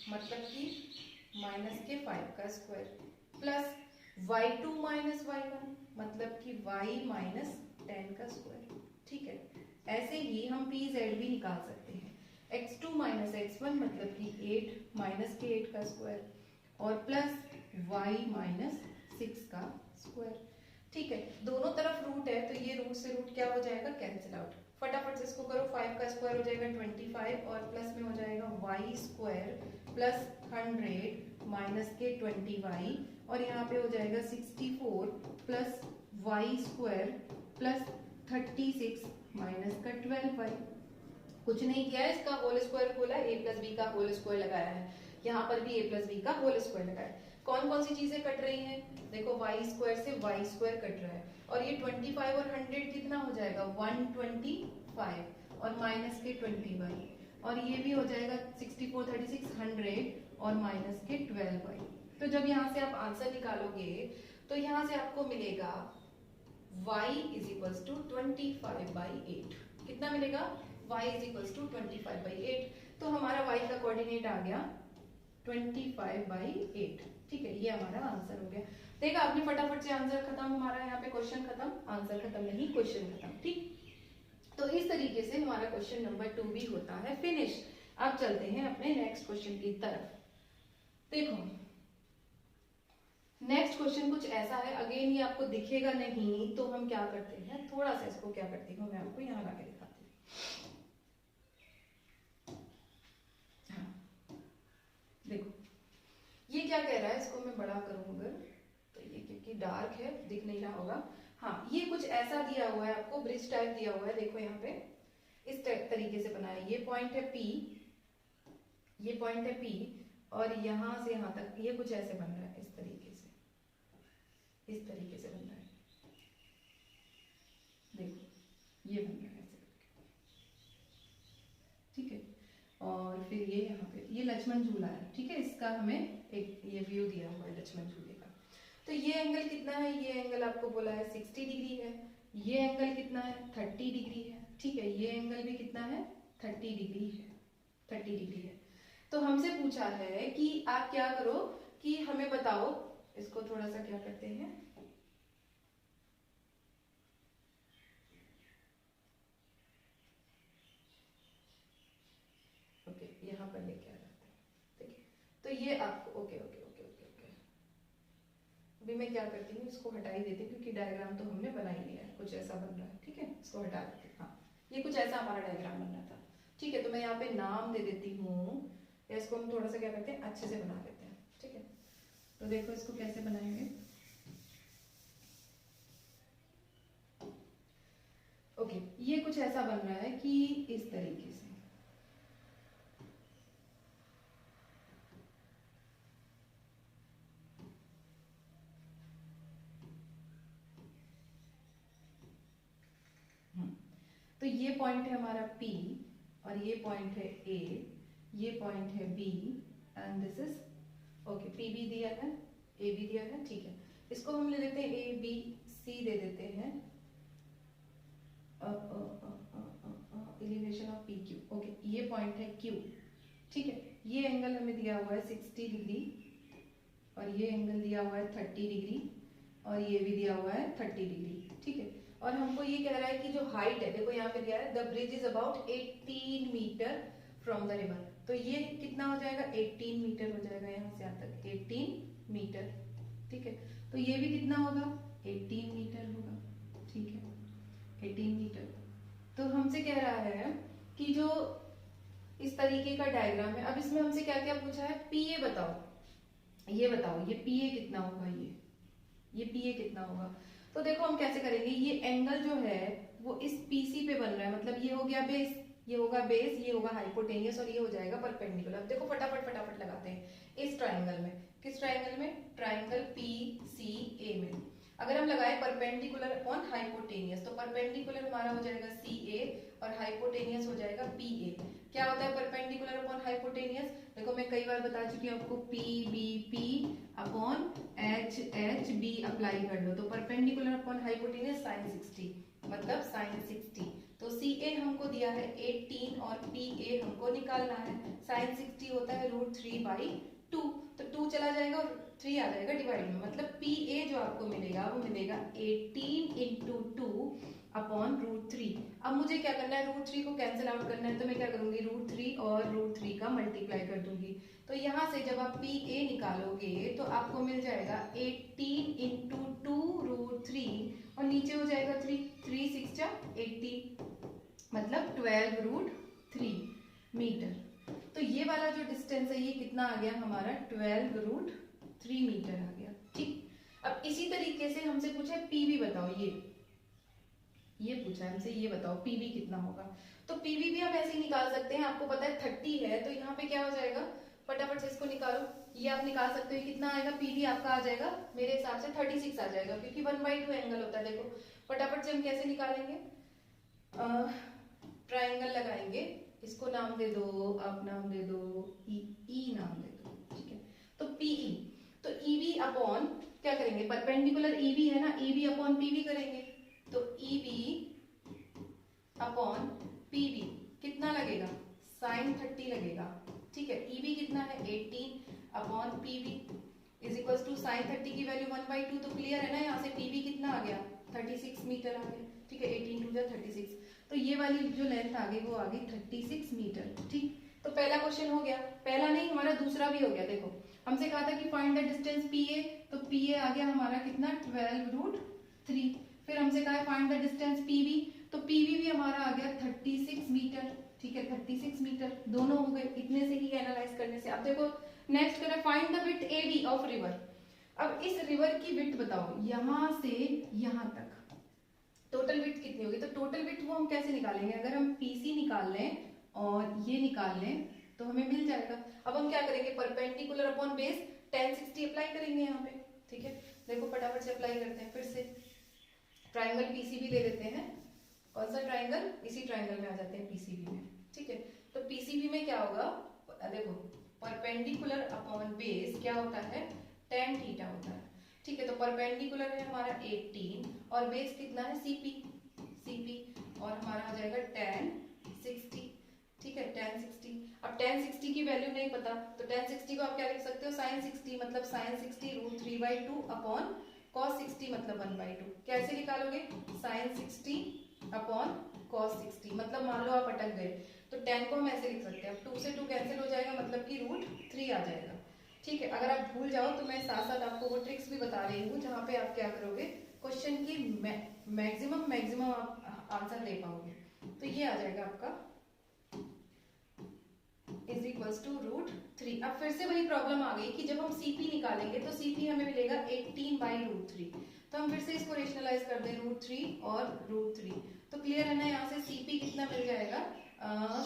मतलब कि माइनस के 5 का square plus y2 minus y1 मतलब कि y माइनस 10 का स्क्वायर। ठीक है, ऐसे ही हम PZ भी निकाल सकते हैं, x2 माइनस x1 मतलब कि 8 माइनस के 8 का स्क्वायर और प्लस y माइनस 6 का स्क्वायर। ठीक है, दोनों तरफ रूट है तो ये रूट से रूट क्या हो जाएगा, कैंसिल आउट। फटाफट से इसको करो, 5 का स्क्वायर हो जाएगा 25 और प्लस में हो जाएगा y स्क्वायर प्लस 100 माइनस के 20y और यहाँ पे हो जाएगा 64 plus y square plus 36 minus का 12y। कुछ नहीं किया है, इसका होल स्क्वायर खोला है, a प्लस बी का होल स्क्वायर लगाया है, यहाँ पर भी a प्लस बी का होल स्क्वायर लगाया है। कौन कौन सी चीजें कट रही हैं, देखो y स्क्वायर से y स्क्वायर कट रहा है और ये 25 और 100 कितना हो जाएगा 125 और माइनस के 20y और ये भी हो जाएगा 64 36 100 और माइनस के 12y। तो जब यहाँ से आप आंसर निकालोगे तो यहाँ से आपको मिलेगा y इज इक्वल्स टू 25/8। कितना मिलेगा? y is equals to 25/8। तो हमारा y का कोऑर्डिनेट आ गया 25/8। ठीक है, ये हमारा आंसर हो गया। देखा आपने, फटाफट से आंसर खत्म, हमारा यहाँ पे क्वेश्चन खत्म, आंसर खत्म नहीं, क्वेश्चन खत्म। ठीक, तो इस तरीके से हमारा क्वेश्चन नंबर 2 भी होता है फिनिश। अब चलते हैं अपने नेक्स्ट क्वेश्चन की तरफ। देखो नेक्स्ट क्वेश्चन कुछ ऐसा है, अगेन ये आपको दिखेगा नहीं, तो हम क्या करते हैं, थोड़ा सा इसको क्या करती हूँ, मैं आपको यहाँ लाके दिखाती हूँ। हाँ देखो, ये क्या कह रहा है, इसको मैं बड़ा करूँ अगर, तो ये क्योंकि डार्क है दिख नहीं रहा होगा। हाँ, ये कुछ ऐसा दिया हुआ है आपको, ब्रिज टाइप दिया हुआ है। देखो यहाँ पे इस तरीके से बनाया, ये पॉइंट है P, ये पॉइंट है P, और यहाँ से यहाँ तक ये कुछ ऐसे बन रहा है, इस तरीके से, इस तरीके से बन रहा है। देखो ये बन रहा है ऐसे करके, ठीक है। और फिर ये यहाँ पे ये लक्ष्मण झूला है, ठीक है, इसका हमें एक ये व्यू दिया हुआ है लक्ष्मण झूले का। तो ये एंगल कितना है, ये एंगल आपको बोला है 60 डिग्री है, ये एंगल कितना है 30 डिग्री है, ठीक है, ये एंगल भी कितना है 30 डिग्री है, 30 डिग्री है। तो हमसे पूछा है कि आप क्या करो कि हमें बताओ, इसको थोड़ा सा क्या करते हैं, ओके यहाँ पर लेके आ जाते हैं, ठीक है। तो ये आपको okay okay okay okay okay, अभी मैं क्या करती हूँ, इसको हटा ही देती हूँ क्योंकि डायग्राम तो हमने बना ही लिया है, कुछ ऐसा बन रहा है, ठीक है, इसको हटा देते हैं। हाँ, ये कुछ ऐसा हमारा डायग्राम बन रहा था, ठीक है। तो मैं यहाँ पे नाम दे देती हूँ, या इसको हम थोड़ा सा क्या करते हैं, अच्छे से बना लेते हैं, ठीक है। तो देखो इसको कैसे बनाएंगे, ओके, ये कुछ ऐसा बन रहा है कि इस तरीके से, तो ये पॉइंट है हमारा P, और ये पॉइंट है A, ये पॉइंट है B, and this is okay, P भी दिया है, A भी दिया है, ठीक है। इसको हम ले लेते हैं A B C दे देते हैं, एलिवेशन ऑफ PQ, ओके, ये पॉइंट है Q, ठीक है। ये एंगल हमें दिया हुआ है 60 डिग्री, और ये एंगल दिया हुआ है 30 डिग्री, और ये भी दिया हुआ है 30 डिग्री, ठीक है। और हमको ये कह रहा है कि जो हाइट है, देखो यहाँ पे दिया है the bridge is about 18 meter from the river, तो ये कितना हो जाएगा 18 मीटर हो जाएगा, यहाँ से यहाँ तक 18 मीटर, ठीक है। तो ये भी कितना होगा 18 मीटर होगा, ठीक है, 18 मीटर। तो हमसे कह रहा है कि जो इस तरीके का डायग्राम है, अब इसमें हमसे क्या क्या पूछा है, PA बताओ, ये बताओ ये PA कितना होगा, ये PA कितना होगा। तो देखो हम कैसे करेंगे, ये एंगल जो है वो इस PC पे बन रहा है, मतलब ये हो गया बेस, ये होगा बेस, ये होगा हाइपोटेनियस, और ये हो जाएगा परपेंडिकुलर। देखो फटाफट फटाफट लगाते हैं इस ट्राइंगल में, किस ट्राइंगल में, ट्राइंगल PCA में। अगर हम लगाए परपेंडिकुलर अपॉन हाइपोटेनियस, तो परपेंडिकुलर हमारा हो जाएगा CA और हाइपोटेनियस हो जाएगा PA। क्या होता है परपेंडिकुलर अपॉन हाइपोटेनियस, देखो मैं कई बार बता चुकी हूँ आपको, PBP अपॉन HHB अप्लाई कर लो, तो परपेंडिकुलर अपॉन हाइपोटेनियस sin 60, मतलब sin 60। तो CA हमको दिया है 18 और PA हमको निकालना है, sin 60 होता है √3/2, तो 2 चला जाएगा और 3 आ जाएगा डिवाइड में, मतलब PA जो आपको मिलेगा वो मिलेगा 18 × 2 अपॉन √3। अब मुझे क्या करना है, √3 को कैंसिल आउट करना है, तो मैं क्या करूंगी, √3 और √3 का मल्टीप्लाई कर दूंगी। तो यहाँ से जब आप PA निकालोगे तो आपको मिल जाएगा 18 × 2 √3, और नीचे हो जाएगा 3, 3 6 जा 18, मतलब 12√3 मीटर। तो ये वाला जो डिस्टेंस है ये कितना आ गया हमारा 12√3 मीटर आ गया, ठीक। अब इसी तरीके से हमसे पूछा है PB बताओ, ये पूछा है हमसे, ये बताओ PB कितना होगा। तो PB भी हम ऐसे ही निकाल सकते हैं, आपको पता है 30 है, तो यहाँ पे क्या हो जाएगा, फटाफट से इसको निकालो, ये आप निकाल सकते हो, कितना आएगा PB आपका आ जाएगा मेरे हिसाब से 36 आ जाएगा, क्योंकि 1/2 एंगल होता है। देखो फटाफट से हम कैसे निकालेंगे, ट्राइंगल लगाएंगे, इसको नाम दे दो, आप नाम दे दो E नाम दे दो, ठीक है। तो PE, तो क्या करेंगे, परपेंडिकुलर ईबी है ना, ईबी अपॉन पीवी करेंगे। तो ईबी अपॉन पीवी कितना लगेगा, साइन 30 लगेगा। ठीक है, ईबी कितना है 18 upon PV is equal to sine 30 की वैल्यू 1/2। तो क्लियर है ना, यहाँ से पीवी कितना आ गया 36 मीटर आ गया। ठीक है, 18 टू 36, तो ये वाली जो लेंथ आ गई वो आ गई 36 मीटर। ठीक, तो पहला क्वेश्चन हो गया, पहला नहीं हमारा दूसरा भी हो गया। देखो हमसे कहा था कि फाइंड द डिस्टेंस पीए, तो पीए आ गया हमारा कितना 12√3। फिर हमसे कहा है फाइंड द डिस्टेंस पीवी, तो पीवी भी हमारा आ गया 36 मीटर। ठीक है, 36 मीटर दोनों हो गए इतने से ही एनालाइज करने से। अब देखो नेक्स्ट करें find the width AB of river. अब इस रिवर की विड्थ बताओ यहां से यहां तक टोटल विड्थ कितनी होगी। तो टोटल विड्थ वो हम कैसे निकालेंगे, अगर हम पीसी निकाल लें और ये निकाल लें तो हमें मिल जाएगा। अब हम क्या करेंगे, perpendicular upon base tan 60 apply करेंगे यहाँ पे। ठीक है, देखो फटाफट से अप्लाई करते हैं। फिर से ट्राइंगल पीसीबी ले लेते हैं। कौन सा ट्राइंगल, इसी ट्राइंगल में आ जाते हैं पीसीबी में। ठीक है, तो पीसीबी में क्या होगा, देखो परपेंडिकुलर अपॉन बेस क्या होता है, tan थीटा होता है। ठीक है, तो परपेंडिकुलर है हमारा 18 और बेस कितना है सीपी और हमारा आ जाएगा tan 60। ठीक है, tan 60। अब tan 60 की वैल्यू नहीं पता, तो tan 60 को आप क्या लिख सकते हो, sin 60 मतलब sin 60 √3/2 अपॉन cos 60 मतलब 1/2। कैसे निकालोगे, sin 60 अपॉन cos 60, मतलब मान लो आप अटक गए तो tan को हम ऐसे लिख सकते हैं। अब 2 से 2 कैंसिल हो जाएगा, मतलब कि √3 आ जाएगा। ठीक है, अगर आप भूल जाओ तो मैं साथ साथ आपको वो ट्रिक्स भी बता रही हूँ जहाँ पे आप क्या करोगे, क्वेश्चन की मैक्सिमम आप आंसर दे पाओगे। तो ये आ जाएगा आपका इज इक्वल्स टू √3। अब फिर से वही प्रॉब्लम आ गई कि जब हम सीपी निकालेंगे तो सीपी हमें मिलेगा 18/√3। तो हम फिर से इसको रेशनलाइज कर दें √3 और √3, तो क्लियर है ना, यहाँ से सीपी कितना मिल जाएगा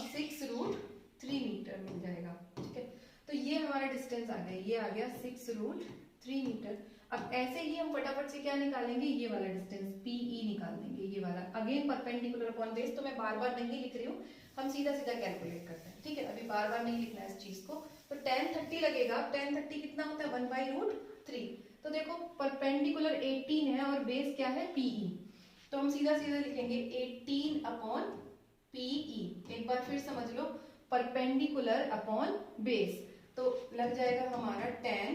6√3 मीटर मिल जाएगा। ठीक है, तो ये हमारा डिस्टेंस आ गया, ये आ गया 6√3 मीटर। अब ऐसे ही हम फटाफट से क्या निकालेंगे, ये वाला डिस्टेंस पीई निकाल देंगे, ये वाला अगेन परपेंडिकुलर अपॉन बेस। तो मैं बार बार नहीं लिख रही हूँ, हम सीधा सीधा कैलकुलेट करते हैं। ठीक है, अभी बार बार नहीं लिखना है इस चीज को। तो tan 30 लगेगा, tan 30 कितना होता है 1/√3। तो देखो परपेंडिकुलर 18 है और बेस क्या है पीई, तो हम सीधा सीधा लिखेंगे 18 अपॉन पीई। एक बार फिर समझ लो, परपेंडिकुलर अपॉन बेस, तो लग जाएगा हमारा tan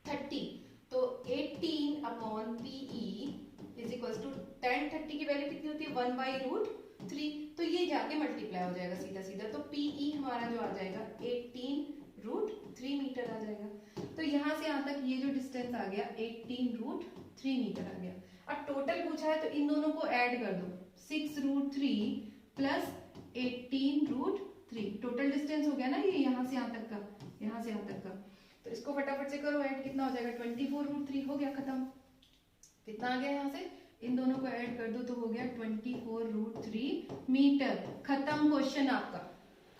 30। तो 18 upon PE is equal to tan 30 की वैल्यू कितनी होती है 1/√3। तो ये जाके मल्टीप्लाई हो जाएगा सीधा सीधा, तो पीई हमारा जो आ जाएगा 18√3 मीटर आ जाएगा। तो यहाँ से यहाँ तक ये जो डिस्टेंस आ गया 18√3 मीटर आ गया। अब टोटल पूछा है तो इन दोनों को ऐड कर दो, 6√3 प्लस 18√3, टोटल डिस्टेंस हो गया ना ये यहाँ से यहाँ तक का, यहाँ से यहाँ तक का। तो इसको फटाफट से करो ऐड, कितना हो जाएगा 24√3, हो गया खत्म। कितना आ गया यहाँ से, इन दोनों को ऐड कर दो तो हो गया 24√3 मीटर। खत्म क्वेश्चन आपका,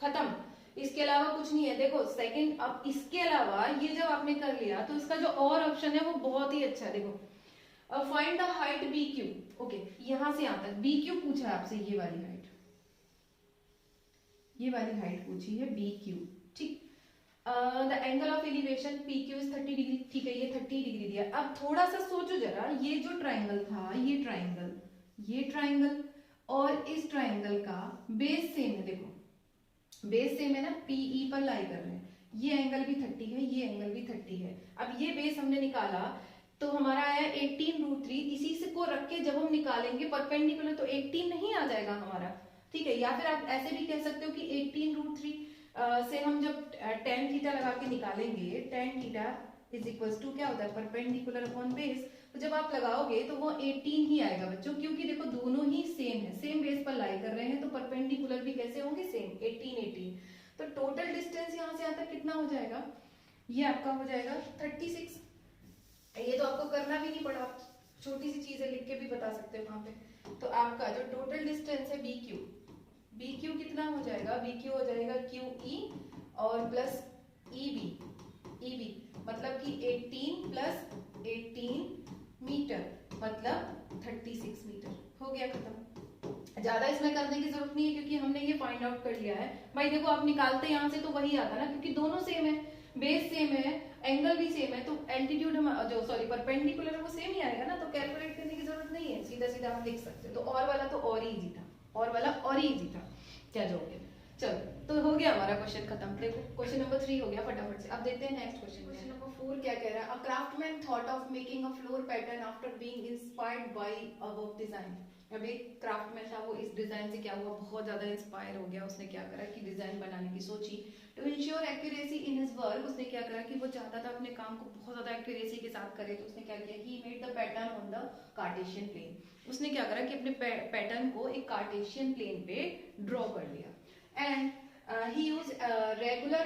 खत्म। इसके अलावा कुछ नहीं है। देखो सेकंड, अब इसके अलावा ये जब आपने कर लिया तो इसका जो और ऑप्शन है वो बहुत ही अच्छा है। देखो find the height B Q. Okay, यहां से यहां तक बी क्यू पूछा है आपसे, ये वाली हाइट, ये वाली हाइट पूछी है बी क्यू। ठीक, the angle of elevation P Q is 30 degree. ठीक है, ये 30 डिग्री दिया। अब थोड़ा सा सोचो जरा, ये जो ट्राइंगल था, ये ट्राइंगल और इस ट्राइंगल का बेस सेम है। देखो बेस सेम है ना, पीई पर लाई कर रहे हैं, ये एंगल भी 30 है, ये एंगल भी 30 है। अब ये बेस हमने निकाला तो हमारा आया 18√3। इसी से को रख के जब हम निकालेंगे परपेंडिकुलर तो 18 नहीं आ जाएगा हमारा। ठीक है, या फिर आप ऐसे भी कह सकते हो कि 18√3 से हम जब tan थीटा लगा के निकालेंगे, tan theta is equal to क्या होता है परपेंडिकुलर अपॉन बेस। तो जब आप लगाओगे तो वो 18 ही आएगा बच्चों, क्योंकि देखो दोनों ही सेम है, सेम बेस पर लाई कर रहे हैं, तो परपेंडिकुलर भी कैसे होंगे सेम, 18। तो टोटल डिस्टेंस यहाँ से यहाँ तक कितना हो जाएगा, ये आपका हो जाएगा 36। ये तो आपको करना भी नहीं पड़ा, आप छोटी सी चीजें लिख के भी बता सकते हो वहां पे। तो आपका जो टोटल डिस्टेंस है बी क्यू कितना हो जाएगा, बी क्यू हो जाएगा क्यू ई और प्लस ई बी मतलब कि 18 प्लस 18 मीटर मतलब 36 मीटर। हो गया खत्म, ज्यादा इसमें करने की जरूरत नहीं है क्योंकि हमने ये फाइंड आउट कर लिया है। भाई देखो आप निकालते यहाँ से तो वही आता ना, क्योंकि दोनों सेम है, बेस सेम है, एंगल भी सेम है तो एल्टीट्यूड हम जो सॉरी परपेंडिकुलर है वो सेम ही आएगा ना, तो कैलकुलेट करने की जरूरत नहीं है, सीधा सीधा हम लिख सकते हैं। तो और वाला तो और ही इजी था, और वाला और ही इजी था, क्या जोगे। चलो तो हो गया हमारा क्वेश्चन खत्म। देखो क्वेश्चन नंबर 3 हो गया फटाफट से। अब देखते हैं नेक्स्ट क्वेश्चन। क्वेश्चन नंबर 4 क्या कह रहा है, a craftsman thought of making a floor pattern after being inspired by above design. अभी क्राफ्टमैन था, वो इस डिजाइन से क्या हुआ, बहुत ज्यादा इंस्पायर हो गया, उसने क्या करा कि डिजाइन बनाने की सोची। To ensure accuracy in his work, उसने क्या करा कि वो चाहता था अपने काम को बहुत ज्यादा एक्यूरेसी के साथ करे, तो उसने क्या किया कि made the pattern on the Cartesian plane. उसने क्या करा कि अपने पैटर्न को एक कार्टेशियन प्लेन पे ड्रॉ कर लिया। And he used regular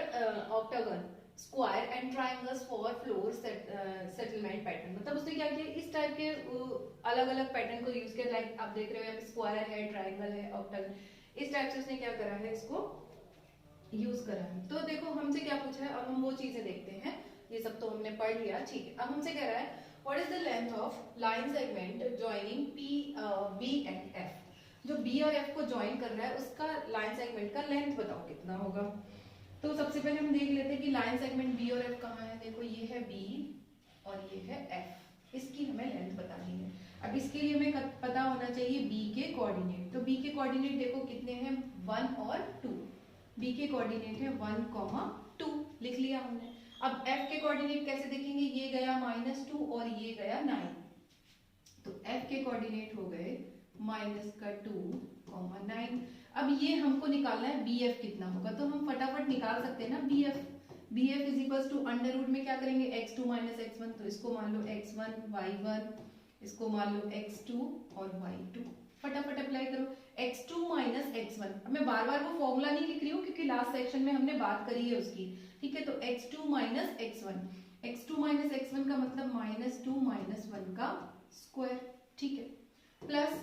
octagon, square and triangles for floor settlement pattern। मतलब उसने क्या किया, इस टाइप के अलग अलग पैटर्न को यूज किया। लाइक आप देख रहे हो यहाँ पे स्क्वायर है, ट्राइंगल है, ऑक्टागन, इस टाइप से उसने क्या करा है, इसको यूज करा है। तो देखो हमसे क्या पूछा है, अब हम वो चीजें देखते हैं। ये सब तो हमने पढ़ लिया, ठीक है। अब हमसे कह रहा है what is the length of line segment joining P B and F. जो बी और एफ को ज्वाइन कर रहा है उसका लाइन सेगमेंट का लेंथ बताओ कितना होगा। तो सबसे पहले हम देख लेते हैं कि लाइन सेगमेंट बी और एफ कहाँ है। देखो ये है बी और ये है एफ, इसकी हमें लेंथ बतानी है। अब इसके लिए हमें पता होना चाहिए बी के कोऑर्डिनेट। तो बी के कोऑर्डिनेट देखो कितने हैं, 1 और 2। बी के कोऑर्डिनेट है 1, 2, लिख लिया हमने। अब एफ के कोऑर्डिनेट कैसे देखेंगे, ये गया -2 और ये गया 9, तो एफ के कोऑर्डिनेट हो गए -2, 9। अब ये हमको निकालना है बी एफ कितना होगा, तो हम फटाफट निकाल सकते हैं ना B F. B F is equal to under root में क्या करेंगे, x2 - x1, तो इसको मान लो x1 y1, इसको मान लो x2 और y2। फटाफट अप्लाई करो, x2 - x1। अब मैं बार बार वो फॉर्मूला नहीं लिख रही हूँ क्योंकि लास्ट सेक्शन में हमने बात करी है उसकी, ठीक है। तो x2 - x1, x2 - x1 का मतलब -2 - 1 का स्क्वायर, ठीक है, प्लस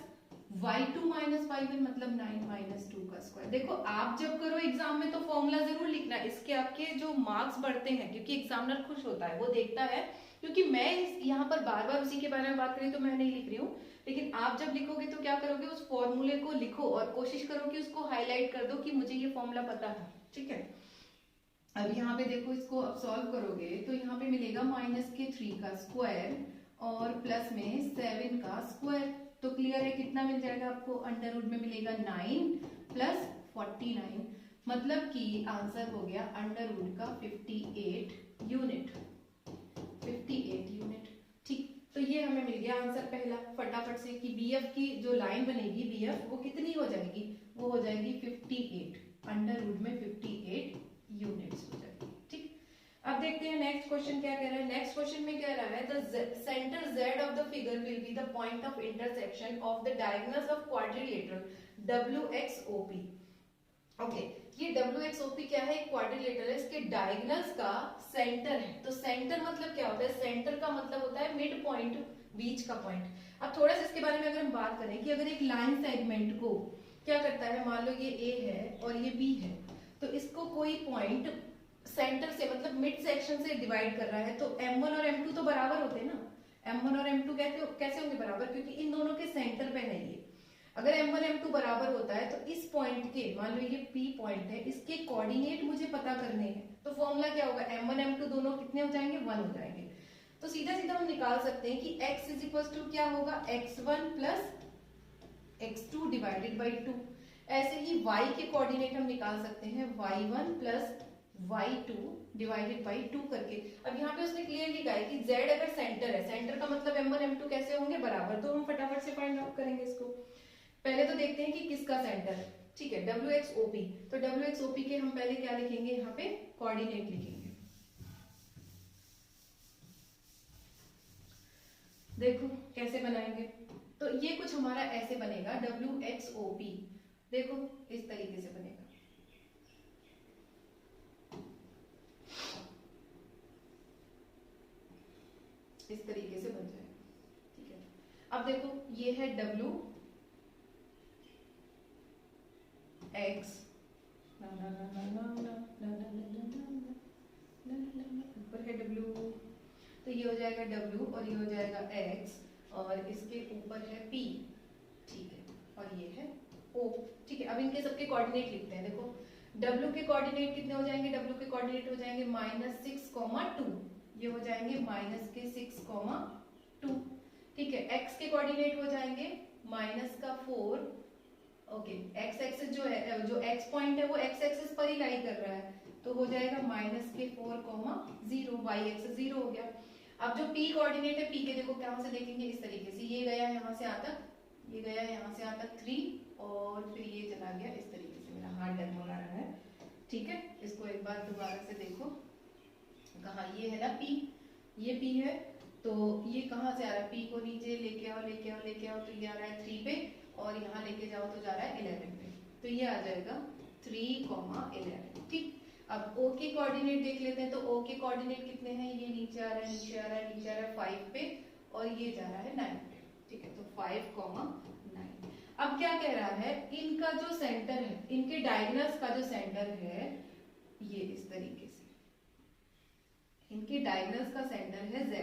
y2 - y1 मतलब 9 - 2 का स्क्वायर। देखो आप जब करो एग्जाम में तो फॉर्मूला जरूर लिखना, इसके आपके जो मार्क्स बढ़ते हैं, क्योंकि एग्जामिनर खुश होता है, वो देखता है। क्योंकि मैं यहाँ पर बार बार उसी के बारे में बात करी तो मैं नहीं लिख रही हूँ, लेकिन आप जब लिखोगे तो क्या करोगे, उस फॉर्मूले को लिखो और कोशिश करो कि उसको हाईलाइट कर दो कि मुझे ये फॉर्मूला पता था, ठीक है। अब यहाँ पे देखो इसको अब सॉल्व करोगे तो यहाँ पे मिलेगा -3 का स्क्वायर और प्लस में 7 का स्क्वायर। तो क्लियर है कितना मिल जाएगा आपको, अंडर रूट में मिलेगा 9 प्लस 49, मतलब कि आंसर हो गया अंडर रूट का 58 यूनिट, 58 यूनिट, ठीक। तो ये हमें मिल गया आंसर पहला फटाफट से कि बीएफ की जो लाइन बनेगी बीएफ वो कितनी हो जाएगी, वो हो जाएगी 58, अंडर रूट में 58 यूनिट्स हो जाएगी, ठीक। अब देखते हैं नेक्स्ट क्वेश्चन क्या कह रहा है। नेक्स्ट क्वेश्चन में कह रहा है the centre z of the figure will be the point of intersection of the diagonals of quadrilateral WXOP। Okay, ये WXOP क्या है, क्वाड्रिलेटरल है, इसके डायगोनल्स का सेंटर है। तो सेंटर मतलब क्या होता है, सेंटर का मतलब होता है मिड पॉइंट, बीच का पॉइंट। अब थोड़ा सा इसके बारे में अगर हम बात करें कि अगर एक लाइन सेगमेंट को क्या करता है, मान लो ये A है और ये B है, तो इसको कोई पॉइंट सेंटर से मतलब मिड सेक्शन से डिवाइड कर रहा है, तो M1 और M2 तो बराबर होते हैं ना। M1 और M2 कैसे होंगे बराबर, क्योंकि इन दोनों के सेंटर पे है ये। अगर M1 M2 बराबर होता है तो इस पॉइंट के, मान लो ये P पॉइंट है, इसके कोऑर्डिनेट मुझे पता करने हैं, तो फॉर्मूला क्या होगा, M1 M2 दोनों कितने हो जाएंगे, 1 हो जाएंगे। तो सीधा सीधा हम निकाल सकते हैं कि x इज इक्वल टू क्या होगा, x1 plus x2 divided by 2। ऐसे ही y के कोऑर्डिनेट हम निकाल सकते हैं y1 plus y2 divided by 2 करके। अब यहाँ पे उसने क्लियरली कहा है कि z अगर सेंटर है, सेंटर का मतलब m1 m2 कैसे होंगे बराबर, तो हम फटाफट से फाइंड आउट करेंगे इसको। पहले तो देखते हैं कि किसका सेंटर है, ठीक है, WXOP। तो WXOP के हम पहले क्या लिखेंगे, यहाँ पे कोऑर्डिनेट लिखेंगे। देखो कैसे बनाएंगे, तो ये कुछ हमारा ऐसे बनेगा WXOP, देखो इस तरीके से बनेगा। इस तरीके से बन जाएगा, ठीक है। अब देखो ये है W X, ऊपर है W, तो ये हो जाएगा W और ये हो जाएगा X और इसके ऊपर है P, ठीक है, और ये है O, ठीक है। अब इनके सबके कोऑर्डिनेट लिखते हैं। देखो W के कोऑर्डिनेट कितने हो जाएंगे, W के कोऑर्डिनेट हो जाएंगे -6, 2, ये हो जाएंगे -6, 2। ठीक है, x के कोऑर्डिनेट हो जाएंगे -4। ओके, x एक्सिस जो है, जो x पॉइंट है वो x एक्सिस पर ही लाई कर रहा है, तो हो जाएगा -4, 0। y एक्सिस 0 हो गया। अब जो p कोऑर्डिनेट है, p के देखो कहां से देखेंगे, इस तरीके से, ये गया यहाँ से यहाँ तक, ये गया यहाँ से यहाँ तक 3, और फिर ये चला गया इस तरीके से। मेरा हाथ डगमगा रहा है, ठीक है, इसको एक बार दोबारा से देखो, कहाँ ये है ना p, ये p है, तो ये कहाँ से आ रहा है, p को नीचे लेके आओ लेके आओ लेके आओ, तो ये आ रहा है 3 पे, और यहाँ लेके जाओ तो जा रहा है 11 पे, तो ये आ जाएगा 3,11। ठीक, अब O के कोऑर्डिनेट देख लेते हैं, तो O के कोऑर्डिनेट कितने हैं, ये नीचे आ रहा है नीचे आ रहा है नीचे आ रहा है 5 पे, और ये जा रहा है 9 पे। ठीक है, तो 5,9। अब क्या कह रहा है, इनका जो सेंटर है, इनके डायगोनल्स का जो सेंटर है, ये इस तरीके से, इनके डायगोनल्स का सेंटर है Z,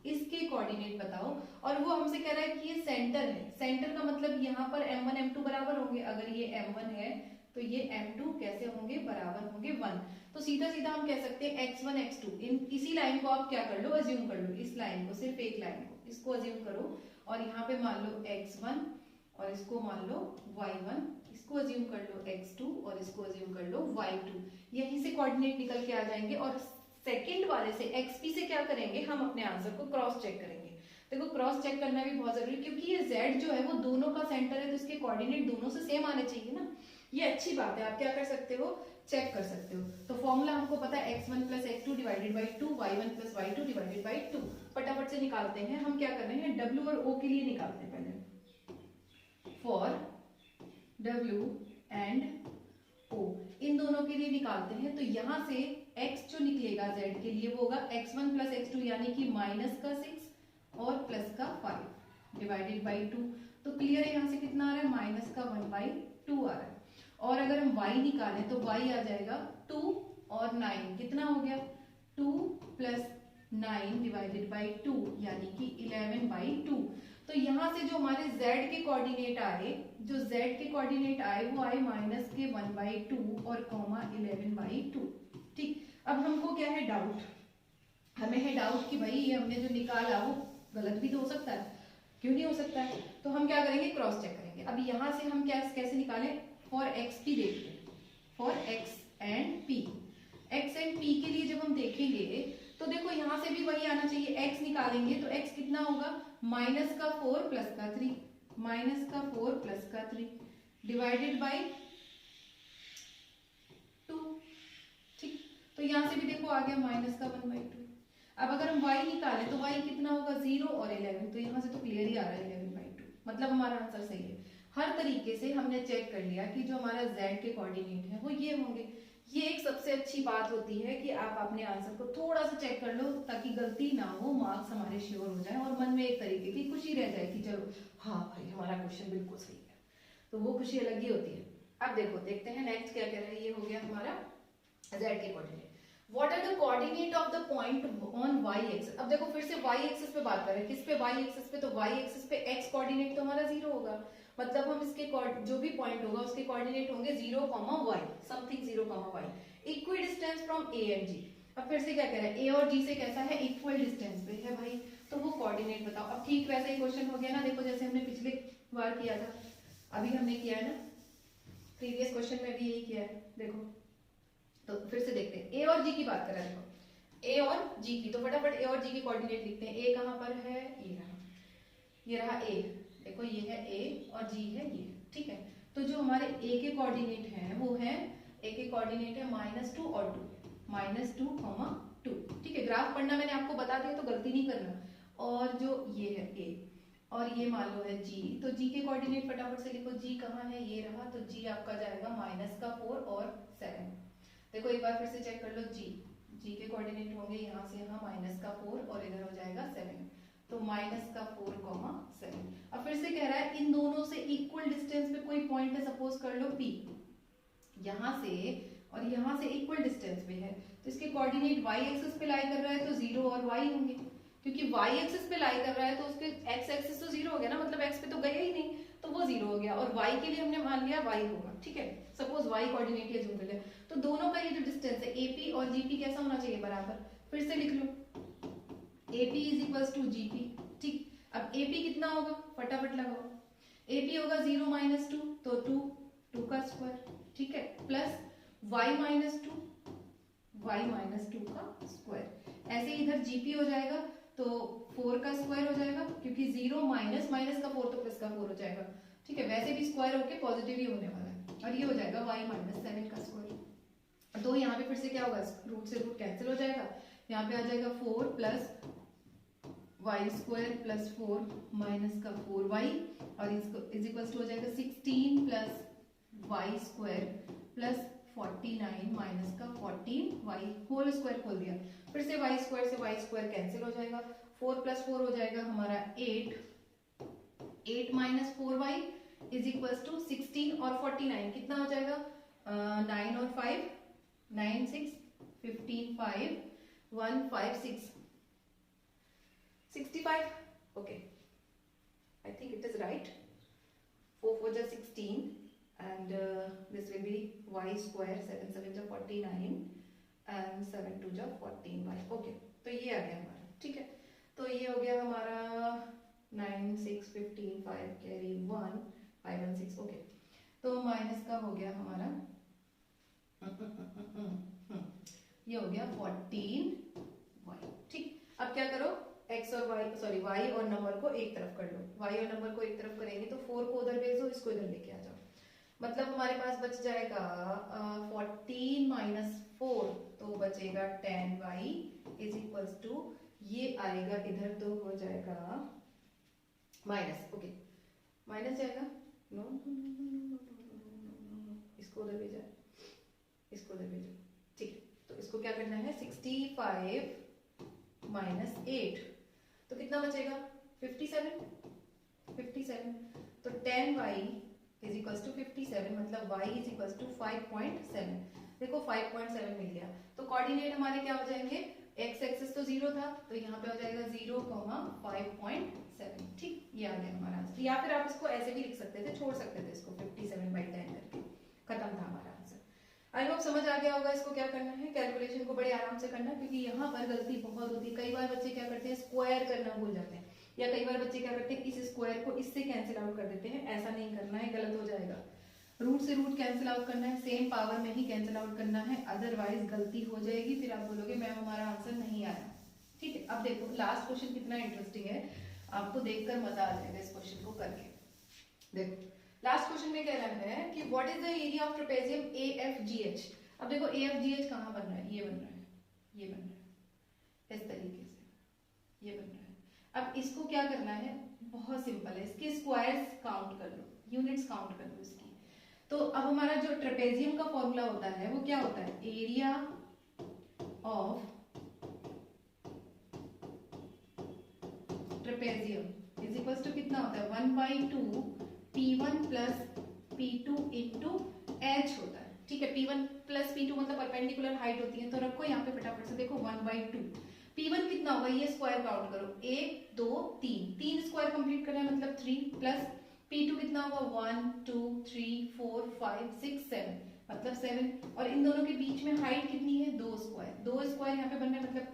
इसके कोऑर्डिनेट बताओ। और वो हमसे कह रहा है कि ये सेंटर है, सेंटर का मतलब यहाँ पर m1 m2 बराबर होंगे, अगर ये m1 है तो ये m2 कैसे होंगे, बराबर होंगे 1। तो सीधा सीधा हम कह सकते हैं x1 x2, इसी लाइन को आप क्या कर लो, अज्यूम कर लो, इस लाइन को, सिर्फ एक लाइन को, इसको अज्यूम करो, और यहाँ पे मान लो x1, और इसको मान लो y1, इसको अज्यूम कर लो x2, और इसको अज्यूम कर लो y2। यहीं से कोऑर्डिनेट निकल के आ जाएंगे, और सेकंड वाले से xp से क्या करेंगे, हम अपने आंसर को क्रॉस चेक करेंगे। देखो क्रॉस चेक करना भी बहुत जरूरी है, क्योंकि ये z जो है वो दोनों का सेंटर है, तो इसके कोऑर्डिनेट दोनों से सेम आने चाहिए ना, ये अच्छी बात है। आप क्या कर सकते हो, चेक कर सकते हो। तो फॉर्मूला हमको पता है x1 + x2 divided by 2, y1 + y2 divided by 2। फटाफट से निकालते हैं। हम क्या कर रहे हैं, w और o के लिए निकालते हैं पहले। फॉर w एंड o, इन दोनों के लिए निकालते हैं। तो यहाँ से x जो निकलेगा z के लिए वो होगा x1 + x2, यानी कि -6 और +5 डिवाइडेड बाई 2। तो क्लियर है, यहाँ से कितना आ रहा है, -1/2 आ रहा है। और अगर हम y निकालें तो y आ जाएगा 2 और 9, कितना हो गया, 2 + 9 डिवाइडेड बाई 2, यानी कि 11/2। तो यहाँ से जो हमारे z के कोऑर्डिनेट आए, जो z के कोऑर्डिनेट आए वो आए -1/2 और 11/2। ठीक, अब हमको क्या है, डाउट, हमें है डाउट कि भाई ये हमने जो निकाला वो गलत भी तो हो सकता है, क्यों नहीं हो सकता है। तो हम क्या करेंगे, क्रॉस चेक करेंगे। अब यहाँ से हम क्या कैसे निकालें, फॉर xp देखते हैं, for x and p। x and p के लिए जब हम देखेंगे तो देखो यहाँ से भी वही आना चाहिए, x निकालेंगे तो x कितना होगा, -4 + 3, -4 + 3 डिवाइडेड बाई 2। ठीक, तो यहाँ से भी देखो आ गया -1/2। अब अगर हम y निकालें तो y कितना होगा, 0 और 11, तो यहाँ से तो क्लियर ही आ रहा है 11/2, मतलब हमारा आंसर सही है। हर तरीके से हमने चेक कर लिया कि जो हमारा z के कोऑर्डिनेट है वो ये होंगे। ये एक सबसे अच्छी बात होती है कि आप अपने आंसर को थोड़ा सा चेक कर लो, ताकि गलती ना हो, मार्क्स हमारे श्योर हो जाए, और मन में एक तरीके की खुशी रह जाए कि चलो हाँ भाई हमारा क्वेश्चन बिल्कुल सही है, तो वो खुशी अलग ही होती है। अब देखो देखते हैं नेक्स्ट क्या कह रहा है। ये हो गया हमारा z के coordinate. What are the coordinate of the point on y axis? अब देखो फिर से y एक्सिस पे बात कर रहे हैं, किस पे, y एक्सिस पे। तो y एक्सिस पे x कोऑर्डिनेट तो हमारा 0 होगा, मतलब हम इसके जो भी पॉइंट होगा उसके कोऑर्डिनेट होंगे 0, y, something 0, y, equal distance from a and g। अब फिर से क्या कह रहा है, a और g से कैसा है, इक्वल डिस्टेंस पे है भाई, तो वो कोऑर्डिनेट बताओ। अब ठीक वैसा ही क्वेश्चन हो गया ना, देखो जैसे हमने पिछले बार किया था, अभी हमने किया है ना, प्रीवियस क्वेश्चन में भी यही किया है। देखो तो फिर से देखते हैं, a और g की बात कर रहे हैं, देखो a और g की, तो फटाफट a और g के कोऑर्डिनेट लिखते हैं। a कहाँ पर है, ये रहा a, देखो ये है a और g है ये, ठीक है। तो जो हमारे a के कोऑर्डिनेट हैं वो है, a के कोऑर्डिनेट है -2 और 2, -2, 2, ठीक है। ग्राफ पढ़ना मैंने आपको बता दिया तो गलती नहीं करना। और जो ये है a और ये मान लो है g, तो g के कोऑर्डिनेट फटाफट से लिखो, g कहाँ है, ये रहा, तो g आपका जाएगा -4 और 7। देखो एक बार फिर से चेक कर लो, g के कोऑर्डिनेट होंगे यहाँ से यहाँ -4 और इधर हो जाएगा 7, तो -4, 7। अब फिर से कह रहा है इन दोनों से इक्वल डिस्टेंस पे कोई पॉइंट है, सपोज कर लो p, यहाँ से और यहाँ से इक्वल डिस्टेंस पे है, तो इसके कोऑर्डिनेट y एक्सिस पे लाई कर रहा है तो 0 और y होंगे, क्योंकि y एक्सिस पे लाई कर रहा है तो उसके x एक्सिस तो 0 हो गया ना, मतलब x पे तो गया ही नहीं, तो वो 0 हो गया। और y के लिए हमने मान लिया y होगा, ठीक है, सपोज y कोऑर्डिनेट ये जो मिले, तो दोनों का ये जो डिस्टेंस है AP और GP कैसा होना चाहिए, बराबर। फिर से लिख लो, AP is equal to GP। ठीक, अब AP कितना होगा, फटाफट लगाओ। AP होगा 0 माइनस 2, तो 2 का स्क्वायर, ठीक है, प्लस y माइनस 2 का स्क्वायर। ऐसे इधर GP हो जाएगा तो 4 का स्क्वायर हो जाएगा, क्योंकि 0 माइनस का 4 तो प्लस का 4 हो जाएगा, ठीक है, वैसे भी स्क्वायर होके पॉजिटिव ही होने वाला है। और ये हो जाएगा y माइनस 7 का स्क्वायर। तो यहाँ पे फिर से क्या होगा, रूट से रूट कैंसिल हो जाएगा, यहाँ पे आ जाएगा 4 plus Y square plus 4 minus का 4y, और इसको इज इक्वल टू हो जाएगा 16 plus Y square plus 49 minus का 14y होल स्क्वायर खोल दिया, फिर से y स्क्वायर से y स्क्वायर कैंसिल हो जाएगा, 4 प्लस 4 हो जाएगा हमारा 8 minus 4y is equal to 16 और 49 कितना हो जाएगा, 9 और 5 9 6 15 5 1 5 6 65, okay, I think it is right, 4 4 is 16 and this will be y square, 7 7 is 49 and 7 2 is 14y, okay, तो ये आ गया हमारा, ठीक है, तो ये हो गया हमारा 9 6 15 5 कैरी 1 5 1 6, ओके, तो माइनस का हो गया हमारा ये हो गया 14y, ठीक, अब क्या करो, x और y, सॉरी y और नंबर को एक तरफ कर लो, y और नंबर को एक तरफ करेंगे तो 4 को उधर भेज दो, इसको इधर लेके आ जाओ, मतलब हमारे पास बच जाएगा 14 माइनस 4, तो बचेगा 10y इज इक्वल्स टू, ये आएगा इधर तो हो जाएगा माइनस, ओके, माइनस जाएगा, नो इसको उधर भेजा, इसको उधर भेजो, ठीक, तो इसको क्या करना है, 65 माइनस 8, तो कितना बचेगा 57, तो 10y इज इक्वल्स टू 57, मतलब y इज इक्वल्स टू 5.7, देखो 5.7 मिल गया, तो कोऑर्डिनेट हमारे क्या हो जाएंगे, x एक्सिस तो 0 था, तो यहाँ पे हो जाएगा 0, 5.7, ठीक, ये आ गया हमारा आंसर, या फिर आप इसको ऐसे भी लिख सकते थे, छोड़ सकते थे इसको 57/10 करके, खत्म था हमारा आंसर। आई होप समझ आ गया होगा इसको क्या करना है, कैलकुलेशन को बड़े आराम से करना, क्योंकि यहाँ पर गलती बहुत होती है, कई बार बच्चे क्या करते हैं, स्क्वायर करना भूल जाते हैं, या कई बार बच्चे क्या करते हैं, इस स्क्वायर को इससे कैंसिल आउट कर देते हैं, ऐसा नहीं करना है, गलत हो जाएगा, रूट से रूट कैंसिल आउट करना है, सेम पावर में ही कैंसिल आउट करना है, अदरवाइज गलती हो जाएगी, फिर आप बोलोगे मैम हमारा आंसर नहीं आया, ठीक है। अब देखो लास्ट क्वेश्चन कितना इंटरेस्टिंग है, आपको देखकर मजा आ जाएगा इस क्वेश्चन को करके। देखो लास्ट क्वेश्चन में कह रहा है कि what is the area of trapezium AFGH। अब देखो AFGH कहाँ बन रहा है, ये बन रहा है, ये बन रहा है, इस तरीके से ये बन रहा है। अब इसको क्या करना है, बहुत सिंपल है, इसके स्क्वायर्स काउंट कर लो, यूनिट्स काउंट कर लो इसकी। तो अब हमारा जो ट्रेपेजियम का फॉर्मूला होता है वो क्या होता है, area of trapezium is equal to कितना होता है, 1/2 P1 plus P2 into H होता है, ठीक है, P1 प्लस P2 मतलब परपेंडिकुलर हाइट होती है, तो रखो यहाँ पे फटाफट से, देखो 1/2 P1 कितना होगा, ये स्क्वायर काउंट करो, 1 2 3 स्क्वायर कंप्लीट करना है, मतलब 3 प्लस P2 कितना होगा, 1 2 3 4 5 6 7 मतलब 7, और इन दोनों के बीच में हाइट कितनी है, 2 स्क्वायर यहाँ पे बनना है, मतलब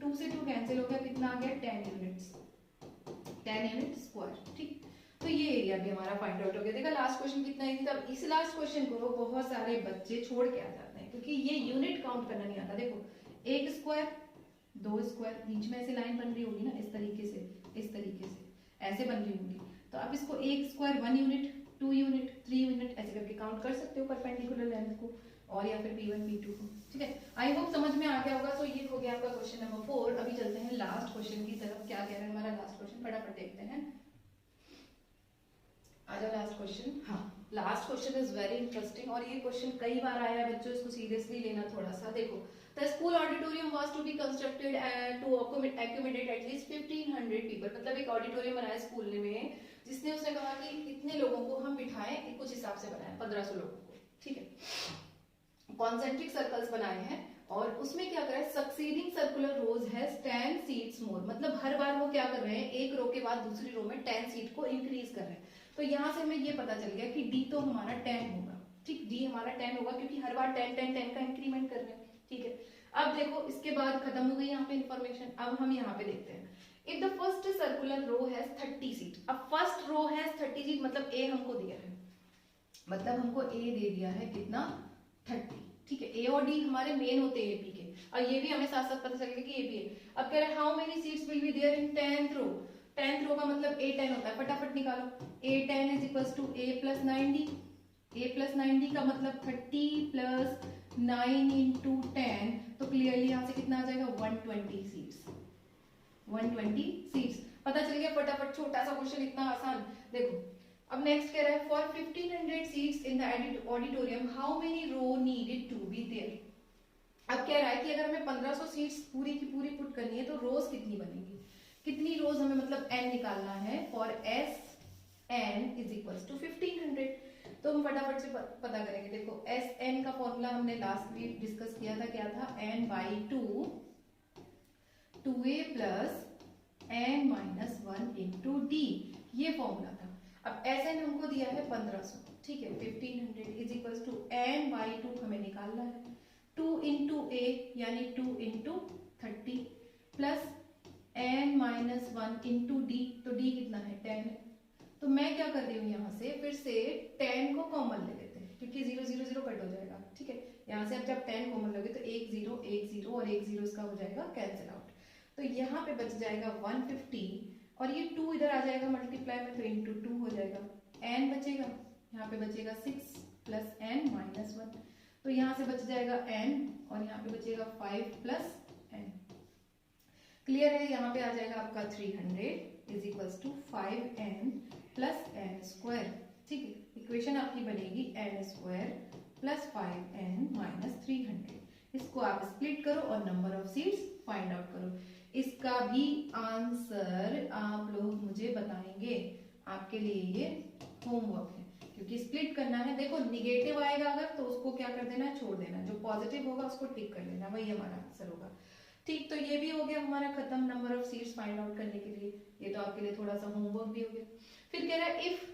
2 से 2 कैंसिल हो गया, कितना आ गया 10 यूनिट्स, 10 यूनिट स्क्वायर, ठीक। तो ये एरिया भी हमारा फाइंड आउट हो गया। देखा लास्ट क्वेश्चन कितना इजी था। इस लास्ट क्वेश्चन को बहुत सारे बच्चे छोड़ के आ जाते हैं, क्योंकि ये यूनिट काउंट करना नहीं आता। देखो 1 स्क्वायर 2 स्क्वायर, बीच में ऐसे लाइन बन रही होगी ना, इस तरीके से ऐसे बन रही होगी, तो आप इसको 1 स्क्वायर 1 यूनिट 2 यूनिट 3 यूनिट ऐसे करके काउंट कर सकते हो परपेंडिकुलर लेंथ को, और या फिर P1 P2 को, ठीक है। आई होप समझ में आ गया होगा। तो ये हो गया आपका क्वेश्चन नंबर 4। अभी चलते हैं लास्ट क्वेश्चन की तरफ। क्या कह रहा है हमारा लास्ट क्वेश्चन, फटाफट देखते हैं। आजा लास्ट क्वेश्चन। हाँ, last question is very interesting, और ये क्वेश्चन कई बार आया है बच्चों, इसको सीरियसली लेना थोड़ा सा। देखो, the school auditorium was to be constructed to accommodate at least 1500 people. मतलब एक ऑडिटोरियम बनाया स्कूल में, जिसने उसने कहा कि इतने लोगों को हम बिठाएं, कुछ हिसाब से बनाया 1500 लोगों को, ठीक है। कॉन्सेंट्रिक सर्कल्स बनाए हैं, और उसमें क्या कर रहा है, succeeding circular rows has 10 seats more. मतलब हर बार वो क्या कर रहे हैं, एक रो के बाद दूसरी रो में 10 सीट को इंक्रीज कर रहे हैं। तो यहाँ से हमें ये पता चल गया कि D तो हमारा 10 होगा, ठीक, D हमारा 10 होगा, क्योंकि हर बार 10 10 10 का इंक्रीमेंट कर रहे हैं, ठीक है। अब देखो इसके बाद खत्म हो गई यहाँ पे इंफॉर्मेशन। अब हम यहाँ पे देखते हैं, if the first circular row has 30 seat. अब फर्स्ट रो हैज 30 सीट, मतलब ए हमको दिया है, मतलब हमको ए दे दिया है कितना, 30। ठीक है, ए और डी हमारे मेन होते हैं एपी के, और ये भी हमें साथ साथ पता चलेगा कि ए भी है। अब कह रहा है how many seats will be there in 10th row. 10th row का मतलब A10 होता है, फटाफट निकालो। A10 is equals to A plus 9D। A plus 9D का मतलब 30 प्लस 9 इंटू 10, तो क्लियरली यहाँ से कितना आ जाएगा, 120 सीट्स। 120 सीट्स पता चल गया फटाफट, छोटा सा क्वेश्चन इतना आसान। देखो अब नेक्स्ट कह रहा है for 1500 seats in the auditorium how many row needed to be there. अब कह रहा है कि अगर हमें 1500 सीट्स पूरी की पूरी पुट करनी है तो रोज कितनी बनेगी, कितनी रोज हमें मतलब n निकालना है। For S N is equals to 1500, तो हम फटाफट से पता करेंगे। देखो एस एन का फॉर्मूला हमने लास्ट वीक डिस्कस किया था, क्या था, n by 2a plus n minus 1 into D, ये फॉर्मूला था। अब एस एन हमको दिया है 1500, ठीक है, 1500 is equals to n by 2 हमें निकालना है, 2 इंटू ए यानी 2 into 30 plus n minus 1 into D, तो डी कितना है, 10 है। तो मैं क्या कर रही हूँ, यहाँ से फिर से 10 को कॉमन ले लेते हैं, क्योंकि 0 0 0 कट हो जाएगा। ठीक है, यहाँ से अब जब 10 कॉमन लोगे तो 1 0 और 1 0 इसका हो जाएगा कैंसिल आउट। तो यहाँ पे बच जाएगा 150, और ये 2 इधर आ जाएगा मल्टीप्लाई में, तो इंटू 2 हो जाएगा। n बचेगा, यहाँ पे बचेगा 6 प्लस n माइनस 1, तो यहाँ से बच जाएगा n, और यहाँ पे बचेगा 5 प्लस n। क्लियर है, यहाँ पे आ जाएगा आपका 300 is equals to 5n plus n square. ठीक है, इक्वेशन आपकी बनेगी n square plus 5n minus 300। इसको आप स्प्लिट करो और number of seats find out करो। इसका भी आंसर आप लोग मुझे बताएंगे, आपके लिए ये होमवर्क है, क्योंकि स्प्लिट करना है। देखो निगेटिव आएगा अगर तो उसको क्या कर देना, छोड़ देना, जो पॉजिटिव होगा उसको टिक कर लेना, वही हमारा आंसर होगा। ठीक, तो ये भी हो गया हमारा खत्म number of seats find out करने के लिए। ये तो आपके लिए थोड़ा सा होमवर्क भी हो गया। फिर कह रहा है इफ,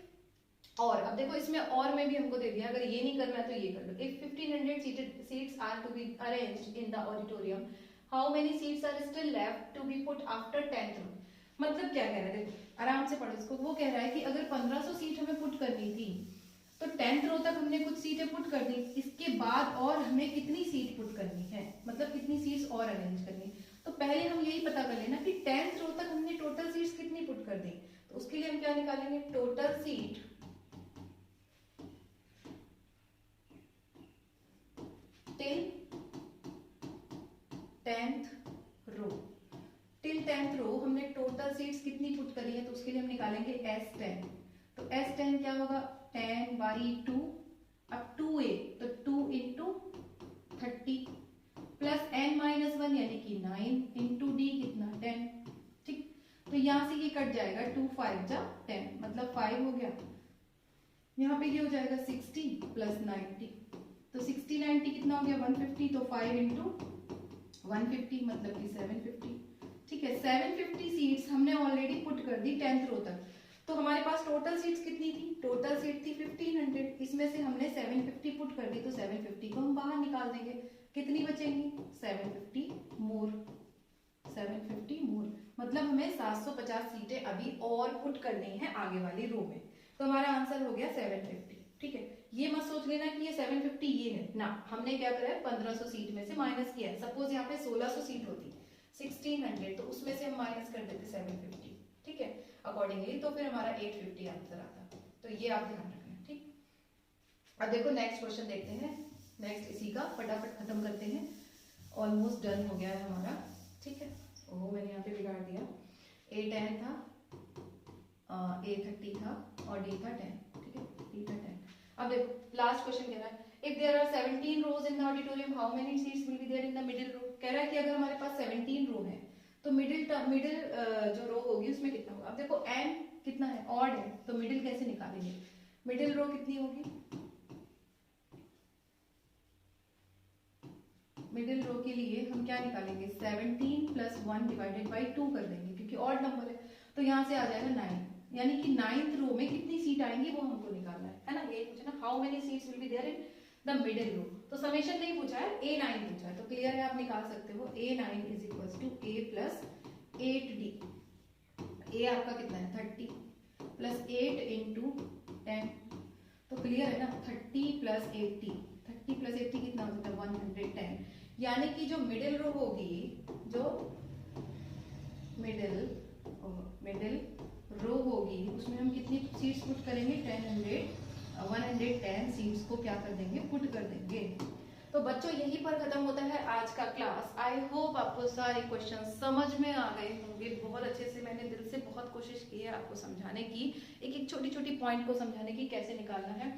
और अब देखो इसमें और में भी हमको दे दिया, अगर ये नहीं करना है तो ये कर लो। If 1500 seats are to be arranged in the auditorium how many seats are still left to be put after 10th row. मतलब क्या कह रहा है, देखो आराम से पढ़ो इसको। वो कह रहा है कि अगर 1500 सीट हमें पुट करनी थी तो 10th रो तक हमने कुछ सीटें पुट कर दी, इसके बाद और हमें कितनी सीट पुट करनी है, मतलब कितनी सीट्स और अरेंज करनी। तो पहले हम यही पता कर लेना कि 10th रो तक हमने टोटल सीट्स कितनी पुट कर दी। तो उसके लिए हम क्या निकालेंगे, टोटल सीट टिल 10th रो। टिल 10th रो हमने टोटल सीट्स कितनी पुट करी है, तो उसके लिए हम निकालेंगे S10। तो S10 क्या होगा, 10 बाई 2, अब 2a तो 2 इंटू 30 प्लस n माइनस 1 यानी कि 9 इंटू डी कितना, 10। ठीक, तो यहाँ से ये कट जाएगा, 2 5 जा 10, मतलब 5 हो गया। यहाँ पे ये हो जाएगा 60 प्लस 90, तो 60 90 कितना हो गया, 150, तो 5 इंटू 150 मतलब कि 750। ठीक है, 750 सीट्स हमने ऑलरेडी पुट कर दी 10th रो तक। तो हमारे पास टोटल सीट्स कितनी थी, टोटल सीट थी 1500, इसमें से हमने 750 पुट कर दी, तो 750 को हम बाहर निकाल देंगे। कितनी बचेंगी, 750 मोर, 750 मोर, मतलब हमें 750 सीटें अभी और पुट करनी है आगे वाली रो में। तो हमारा आंसर हो गया 750। ठीक है, ये मत सोच लेना कि ये 750 ये है ना, हमने क्या करा है 1500 सीट में से माइनस किया है। सपोज यहाँ पे 1600 सीट होती 1600, तो उसमें से हम माइनस कर देते 750। ठीक है, अकॉर्डिंगली तो फिर हमारा 850 आंसर आता। तो ये आप ध्यान रखना। ठीक, अब देखो नेक्स्ट क्वेश्चन देखते हैं। नेक्स्ट इसी का फटाफट खत्म करते हैं, ऑलमोस्ट डन हो गया है हमारा। ठीक है, ओह मैंने यहाँ पे बिगाड़ दिया, A10 था, A30 था और D था 10। ठीक है, D था 10। अब देखो लास्ट क्वेश्चन कह रहा है if there are 17 rows in the auditorium how many seats will be there in the middle row. कह रहा है कि अगर हमारे पास 17 रो है तो मिडिल जो रो होगी उसमें कितना होगा। अब देखो n कितना है, ऑड है, तो मिडिल कैसे निकालेंगे, मिडिल रो कितनी होगी, मिडिल रो के लिए हम क्या निकालेंगे, 17 प्लस 1 डिवाइडेड बाई 2 कर देंगे, क्योंकि ऑड नंबर है। तो यहाँ से आ जाएगा 9, यानी कि 9th रो में कितनी सीट आएंगी वो हमको निकालना है ना। ये पूछना how many seats will be there in the middle row. तो समेशन नहीं पूछा है, A9 पूछा है, तो क्लियर है, आप निकाल सकते हो A9 is equal to A plus 8D। A आपका कितना है 30 प्लस 8 इंटू 10, तो क्लियर है ना, 30 प्लस 80, 30 प्लस 80 कितना हो जाता है 110। यानी कि जो मिडिल रो होगी, जो मिडिल रो होगी, उसमें हम कितनी सीट्स पुट करेंगे 110 सीट्स को क्या कर देंगे, पुट कर देंगे। तो बच्चों यहीं पर खत्म होता है आज का क्लास। आई होप आपको सारे क्वेश्चन समझ में आ गए होंगे बहुत अच्छे से। मैंने दिल से बहुत कोशिश की है आपको समझाने की, एक एक छोटी छोटी पॉइंट को समझाने की, कैसे निकालना है।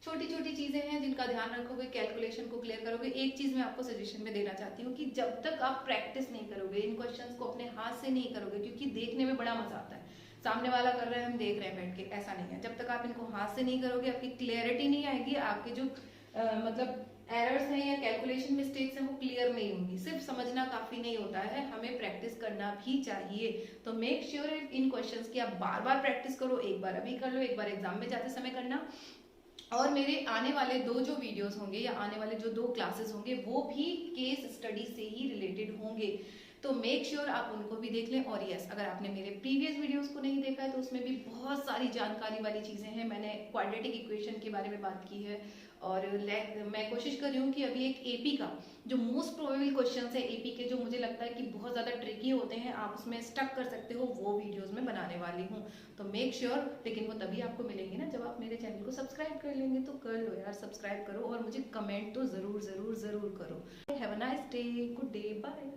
छोटी छोटी चीजें हैं जिनका ध्यान रखोगे, कैलकुलेशन को क्लियर करोगे। एक चीज मैं आपको सजेशन में देना चाहती हूँ कि जब तक आप प्रैक्टिस नहीं करोगे, इन क्वेश्चंस को अपने हाथ से नहीं करोगे, क्योंकि देखने में बड़ा मजा आता है, सामने वाला कर रहा है हम देख रहे हैं बैठ के, ऐसा नहीं है। जब तक आप इनको हाथ से नहीं करोगे, आपकी क्लियरिटी नहीं आएगी, आपके जो मतलब एरर्स हैं या कैलकुलेशन मिस्टेक्स हैं वो क्लियर नहीं होंगी। सिर्फ समझना काफी नहीं होता है, हमें प्रैक्टिस करना भी चाहिए। तो मेक श्योर इन क्वेश्चंस की आप बार बार प्रैक्टिस करो, एक बार अभी कर लो, एक बार एग्जाम में जाते समय करना। और मेरे आने वाले जो वीडियोस होंगे या आने वाले जो 2 क्लासेस होंगे वो भी केस स्टडी से ही रिलेटेड होंगे, तो मेक श्योर आप उनको भी देख लें। और यस, अगर आपने मेरे प्रीवियस वीडियोस को नहीं देखा है तो उसमें भी बहुत सारी जानकारी वाली चीजें हैं। मैंने क्वाड्रेटिक इक्वेशन के बारे में बात की है, और मैं कोशिश कर रही हूँ कि अभी एक एपी का जो मोस्ट प्रोबेबल क्वेश्चन है एपी के, जो मुझे लगता है कि बहुत ज्यादा ट्रिकी होते हैं, आप उसमें स्टक कर सकते हो, वो वीडियोस में बनाने वाली हूँ। तो मेक श्योर, लेकिन वो तभी आपको मिलेंगे ना जब आप मेरे चैनल को सब्सक्राइब कर लेंगे। तो कर लो यार, सब्सक्राइब करो और मुझे कमेंट तो जरूर जरूर जरूर करो। Have a nice day, good day, bye.